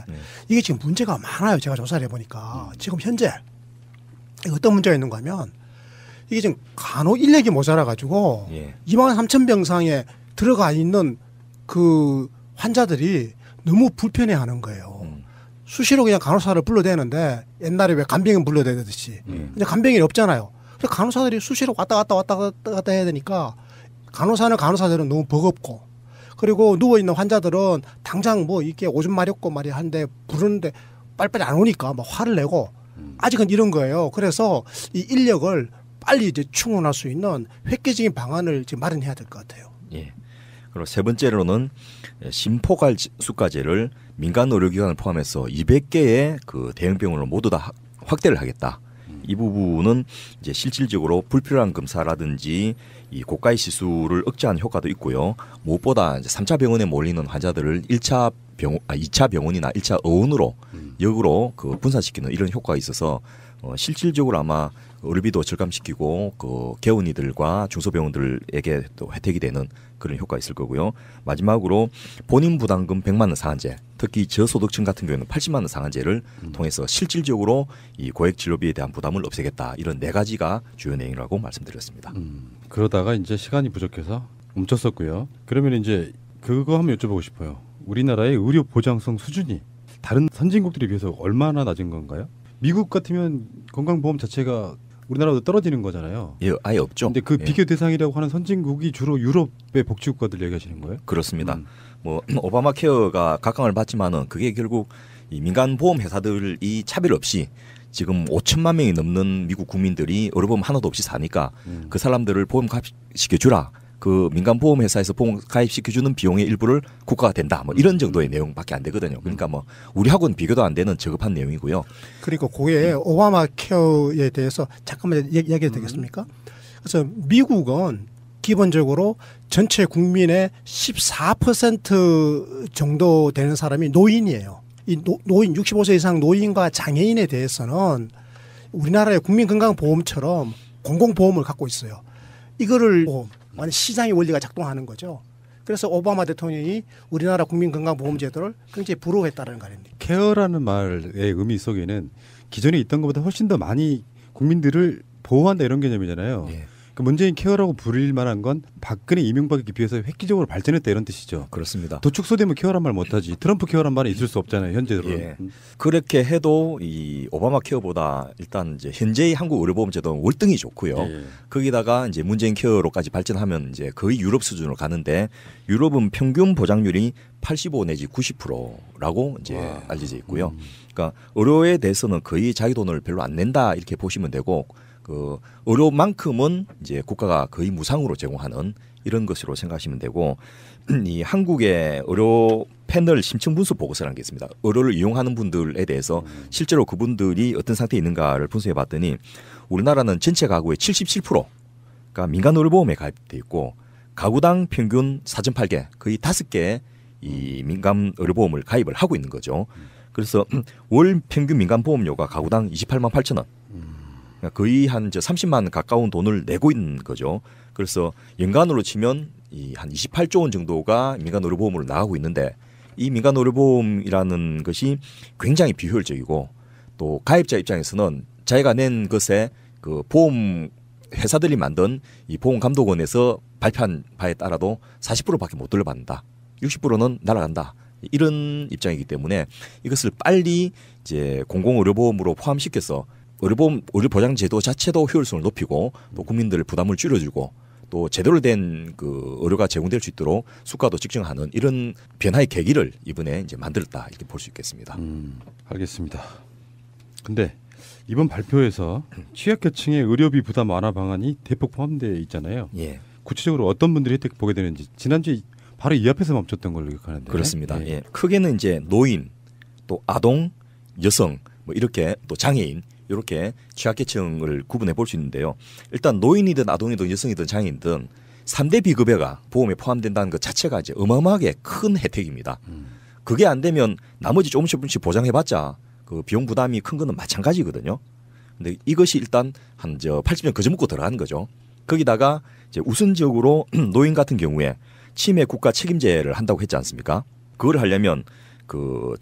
이게 지금 문제가 많아요. 제가 조사를 해보니까 지금 현재 어떤 문제가 있는가 하면 이게 지금 간호 인력이 모자라 가지고 예. 2만 3천 병상에 들어가 있는 그 환자들이 너무 불편해하는 거예요. 수시로 그냥 간호사를 불러대는데 옛날에 왜 간병인 불러대듯이 이제 간병인이 없잖아요. 그래서 간호사들이 수시로 왔다 갔다 해야 되니까 간호사들은 너무 버겁고 그리고 누워 있는 환자들은 당장 뭐 이게 오줌 마렵고 말이야 한데 부르는데 빨리빨리 안 오니까 막 화를 내고 아직은 이런 거예요. 그래서 이 인력을 빨리 이제 충원할 수 있는 획기적인 방안을 지금 마련해야 될 것 같아요. 예. 그리고 세 번째로는 심포갈 수가제를 민간 의료기관을 포함해서 200개의 그 대형병원을 모두 다 확대를 하겠다. 이 부분은 이제 실질적으로 불필요한 검사라든지 이 고가의 시술을 억제하는 효과도 있고요. 무엇보다 이제 3차 병원에 몰리는 환자들을 2차 병원이나 1차 의원으로 역으로 그 분산시키는 이런 효과가 있어서 실질적으로 아마 의료비도 절감시키고 그 개원이들과 중소병원들에게 또 혜택이 되는 그런 효과가 있을 거고요. 마지막으로 본인 부담금 100만 원 상한제, 특히 저소득층 같은 경우는 80만 원 상한제를 통해서 실질적으로 이 고액 진료비에 대한 부담을 없애겠다. 이런 네 가지가 주요 내용이라고 말씀드렸습니다. 그러다가 이제 시간이 부족해서 멈췄었고요. 그러면 이제 그거 한번 여쭤보고 싶어요. 우리나라의 의료 보장성 수준이 다른 선진국들에 비해서 얼마나 낮은 건가요? 미국 같으면 건강보험 자체가 우리나라보다 떨어지는 거잖아요. 예, 아예 없죠. 근데 그 예. 비교 대상이라고 하는 선진국이 주로 유럽의 복지국가들 얘기하시는 거예요? 그렇습니다. 뭐 오바마 케어가 각광을 받지만은 그게 결국 이 민간 보험 회사들이 차별 없이 지금 5천만 명이 넘는 미국 국민들이 의료보험 하나도 없이 사니까 그 사람들을 보험 가입시켜 주라. 그 민간 보험 회사에서 보험 가입시켜 주는 비용의 일부를 국가가 된다. 뭐 이런 정도의 내용밖에 안 되거든요. 그러니까 뭐 우리하고는 비교도 안 되는 저급한 내용이고요. 그리고 그게 오바마 케어에 대해서 잠깐만 이야기해도 되겠습니까? 그래서 미국은 기본적으로 전체 국민의 14% 정도 되는 사람이 노인이에요. 이 노인 65세 이상 노인과 장애인에 대해서는 우리나라의 국민건강보험처럼 공공보험을 갖고 있어요. 이거를 완전 시장의 원리가 작동하는 거죠. 그래서 오바마 대통령이 우리나라 국민건강보험제도를 굉장히 부러워했다는 거 아닙니까? 케어라는 말의 의미 속에는 기존에 있던 것보다 훨씬 더 많이 국민들을 보호한다 이런 개념이잖아요. 예. 그 문재인 케어라고 부릴 만한 건 박근혜 이명박에 비해서 획기적으로 발전했다 이런 뜻이죠. 그렇습니다. 도축소되면 케어란 말 못하지. 트럼프 케어란 말은 있을 수 없잖아요. 현재로는. 예. 그렇게 해도 이 오바마 케어보다 일단 이제 현재의 한국 의료보험 제도는 월등히 좋고요. 예. 거기다가 이제 문재인 케어로까지 발전하면 이제 거의 유럽 수준으로 가는데 유럽은 평균 보장률이 85 내지 90%라고 이제 알려져 있고요. 그러니까 의료에 대해서는 거의 자기 돈을 별로 안 낸다 이렇게 보시면 되고 그 의료만큼은 이제 국가가 거의 무상으로 제공하는 이런 것으로 생각하시면 되고 이 한국의 의료 패널 심층 분수 보고서라는 게 있습니다. 의료를 이용하는 분들에 대해서 실제로 그분들이 어떤 상태에 있는가를 분석해 봤더니 우리나라는 전체 가구의 77%가 민간 의료보험에 가입돼 있고 가구당 평균 4.8개 거의 5개의 이 민간 의료보험을 가입을 하고 있는 거죠. 그래서 월 평균 민간 보험료가 가구당 28만 8천 원. 거의 한 30만 가까운 돈을 내고 있는 거죠. 그래서 연간으로 치면 이 한 28조 원 정도가 민간 의료보험으로 나가고 있는데 이 민간 의료보험이라는 것이 굉장히 비효율적이고 또 가입자 입장에서는 자기가 낸 것에 그 보험 회사들이 만든 이 보험감독원에서 발표한 바에 따라도 40%밖에 못 돌려받는다. 60%는 날아간다. 이런 입장이기 때문에 이것을 빨리 이제 공공의료보험으로 포함시켜서 의료보장제도 자체도 효율성을 높이고 또 국민들 부담을 줄여주고 또 제대로 된 그 의료가 제공될 수 있도록 수가도 측정하는 이런 변화의 계기를 이번에 이제 만들었다 이렇게 볼 수 있겠습니다. 알겠습니다. 근데 이번 발표에서 취약계층의 의료비 부담 완화 방안이 대폭 포함되어 있잖아요. 예. 구체적으로 어떤 분들이 혜택 보게 되는지 지난주에 바로 이 앞에서 멈췄던 걸로 기억하는데. 그렇습니다. 예. 예. 크게는 이제 노인, 또 아동, 여성, 뭐 이렇게 또 장애인 이렇게 취약계층을 구분해 볼 수 있는데요. 일단 노인이든 아동이든 여성이든 장애인든 3대 비급여가 보험에 포함된다는 것 자체가 이제 어마어마하게 큰 혜택입니다. 그게 안 되면 나머지 조금씩 보장해봤자 그 비용 부담이 큰 거는 마찬가지거든요. 근데 이것이 일단 한 80년 그저 먹고 들어가는 거죠. 거기다가 이제 우선적으로 노인 같은 경우에 치매 국가 책임제를 한다고 했지 않습니까? 그걸 하려면 그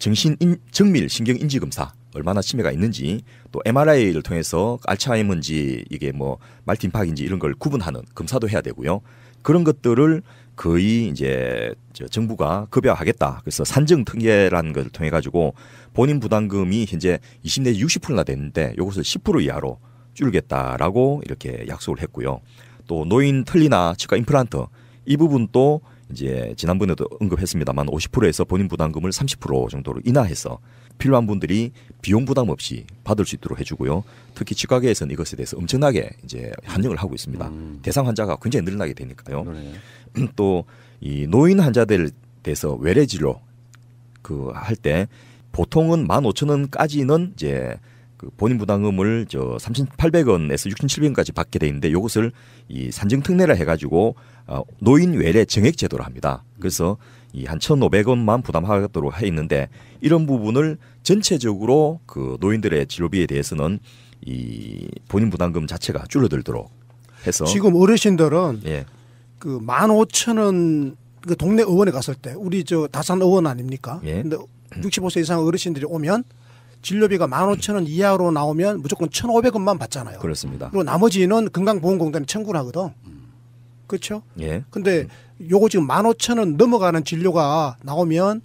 정밀 신경 인지 검사 얼마나 치매가 있는지 또 MRI를 통해서 알츠하이머인지 이게 뭐 말틴팍인지 이런 걸 구분하는 검사도 해야 되고요. 그런 것들을 거의 이제 정부가 급여하겠다. 그래서 산정 특례라는 걸 통해 가지고 본인 부담금이 현재 20 내지 60%나 됐는데 이것을 10% 이하로 줄겠다라고 이렇게 약속을 했고요. 또 노인 틀니나 치과 임플란트 이 부분도 이제 지난번에도 언급했습니다만 50%에서 본인 부담금을 30% 정도로 인하해서 필요한 분들이 비용 부담 없이 받을 수 있도록 해주고요. 특히 치과계에서는 이것에 대해서 엄청나게 이제 환영을 하고 있습니다. 대상 환자가 굉장히 늘어나게 되니까요. 또 이 노인 환자들 대해서 외래 진료 그 할 때 보통은 15,000원까지는 이제 그 본인 부담금을 3,800원에서 6,700원까지 받게 돼 있는데 이것을 이 산정 특례라 해가지고 노인 외래 정액 제도로 합니다. 그래서 이 한 1,500원만 부담하도록 해 있는데 이런 부분을 전체적으로 그 노인들의 진료비에 대해서는 이 본인 부담금 자체가 줄어들도록 해서 지금 어르신들은 예. 그 15,000원 그 동네 의원에 갔을 때 우리 다산 의원 아닙니까? 예. 근데 65세 이상 어르신들이 오면 진료비가 15,000원 이하로 나오면 무조건 1,500원만 받잖아요. 그렇습니다. 그리고 나머지는 건강보험공단에 청구를 하거든. 그렇죠? 예. 근데 요거 지금 15,000원 넘어가는 진료가 나오면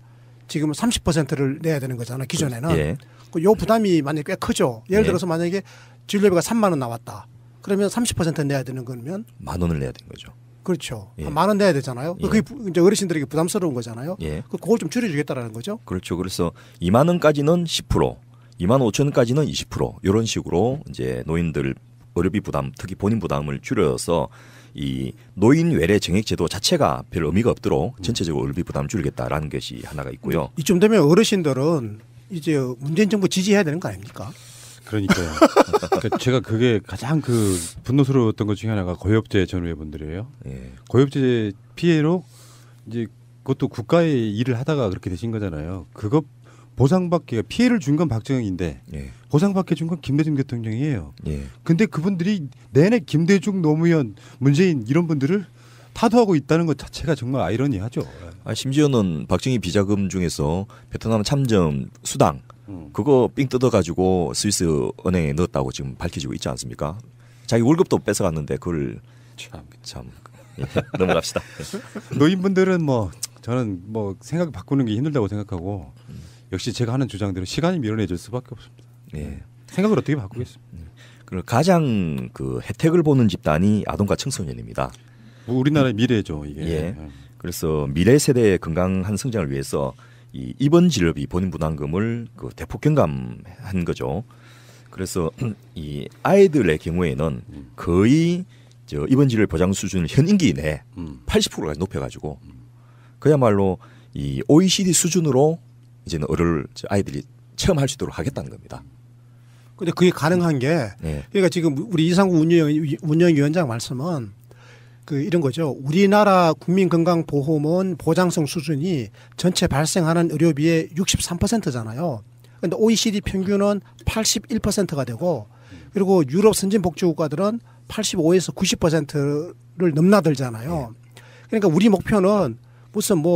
지금 30%를 내야 되는 거잖아요. 기존에는. 예. 요 부담이 만약에 꽤 크죠. 예를 예. 들어서 만약에 진료비가 3만 원 나왔다. 그러면 30% 내야 되는 거면 10,000원을 내야 되는 거죠. 그렇죠. 예. 한 10,000원 내야 되잖아요. 예. 그게 이제 어르신들에게 부담스러운 거잖아요. 예. 그걸 좀 줄여주겠다라는 거죠. 그렇죠. 그래서 2만 원까지는 10%, 2만 5천 원까지는 20% 이런 식으로 이제 노인들 의료비 부담, 특히 본인 부담을 줄여서 이 노인 외래 정액 제도 자체가 별 의미가 없도록 전체적으로 의료비 부담을 줄이겠다라는 것이 하나가 있고요. 이쯤 되면 어르신들은 이제 문재인 정부 지지해야 되는 거 아닙니까? 그러니까요. 그러니까 제가 그게 가장 그 분노스러웠던 것 중에 하나가 고엽제 전후회분들이에요. 예. 고엽제 피해로 이제 그것도 국가의 일을 하다가 그렇게 되신 거잖아요. 그거 보상받기가 피해를 준 건 박정희인데 예. 보상받게 준 건 김대중 대통령이에요. 예. 근데 그분들이 내내 김대중, 노무현, 문재인 이런 분들을 타도하고 있다는 것 자체가 정말 아이러니하죠. 심지어는 박정희 비자금 중에서 베트남 참전 수당 그거 삥 뜯어가지고 스위스 은행에 넣었다고 지금 밝혀지고 있지 않습니까? 자기 월급도 뺏어갔는데 그걸 참 예, 넘어갑시다. 노인분들은 뭐 저는 뭐 생각 바꾸는 게 힘들다고 생각하고 역시 제가 하는 주장대로 시간이 밀어내줄 수밖에 없습니다. 예. 생각을 어떻게 바꾸겠습니까? 그리고 가장 그 혜택을 보는 집단이 아동과 청소년입니다. 뭐 우리나라의 미래죠 이게. 예. 그래서 미래 세대의 건강한 성장을 위해서 이 입원 진료비 본인 부담금을 그 대폭 경감한 거죠. 그래서 이 아이들의 경우에는 거의 입원 진료 보장 수준을 현 임기 내에 80%까지 높여가지고 그야말로 이 OECD 수준으로 이제는 의료를 아이들이 체험할 수 있도록 하겠다는 겁니다. 근데 그게 가능한 게 예. 그러니까 지금 우리 이상구 운영위원장 말씀은 그 이런 거죠. 우리나라 국민건강보험은 보장성 수준이 전체 발생하는 의료비의 63%잖아요. 그런데 OECD 평균은 81%가 되고 그리고 유럽 선진복지국가들은 85에서 90%를 넘나들잖아요. 그러니까 우리 목표는 무슨 뭐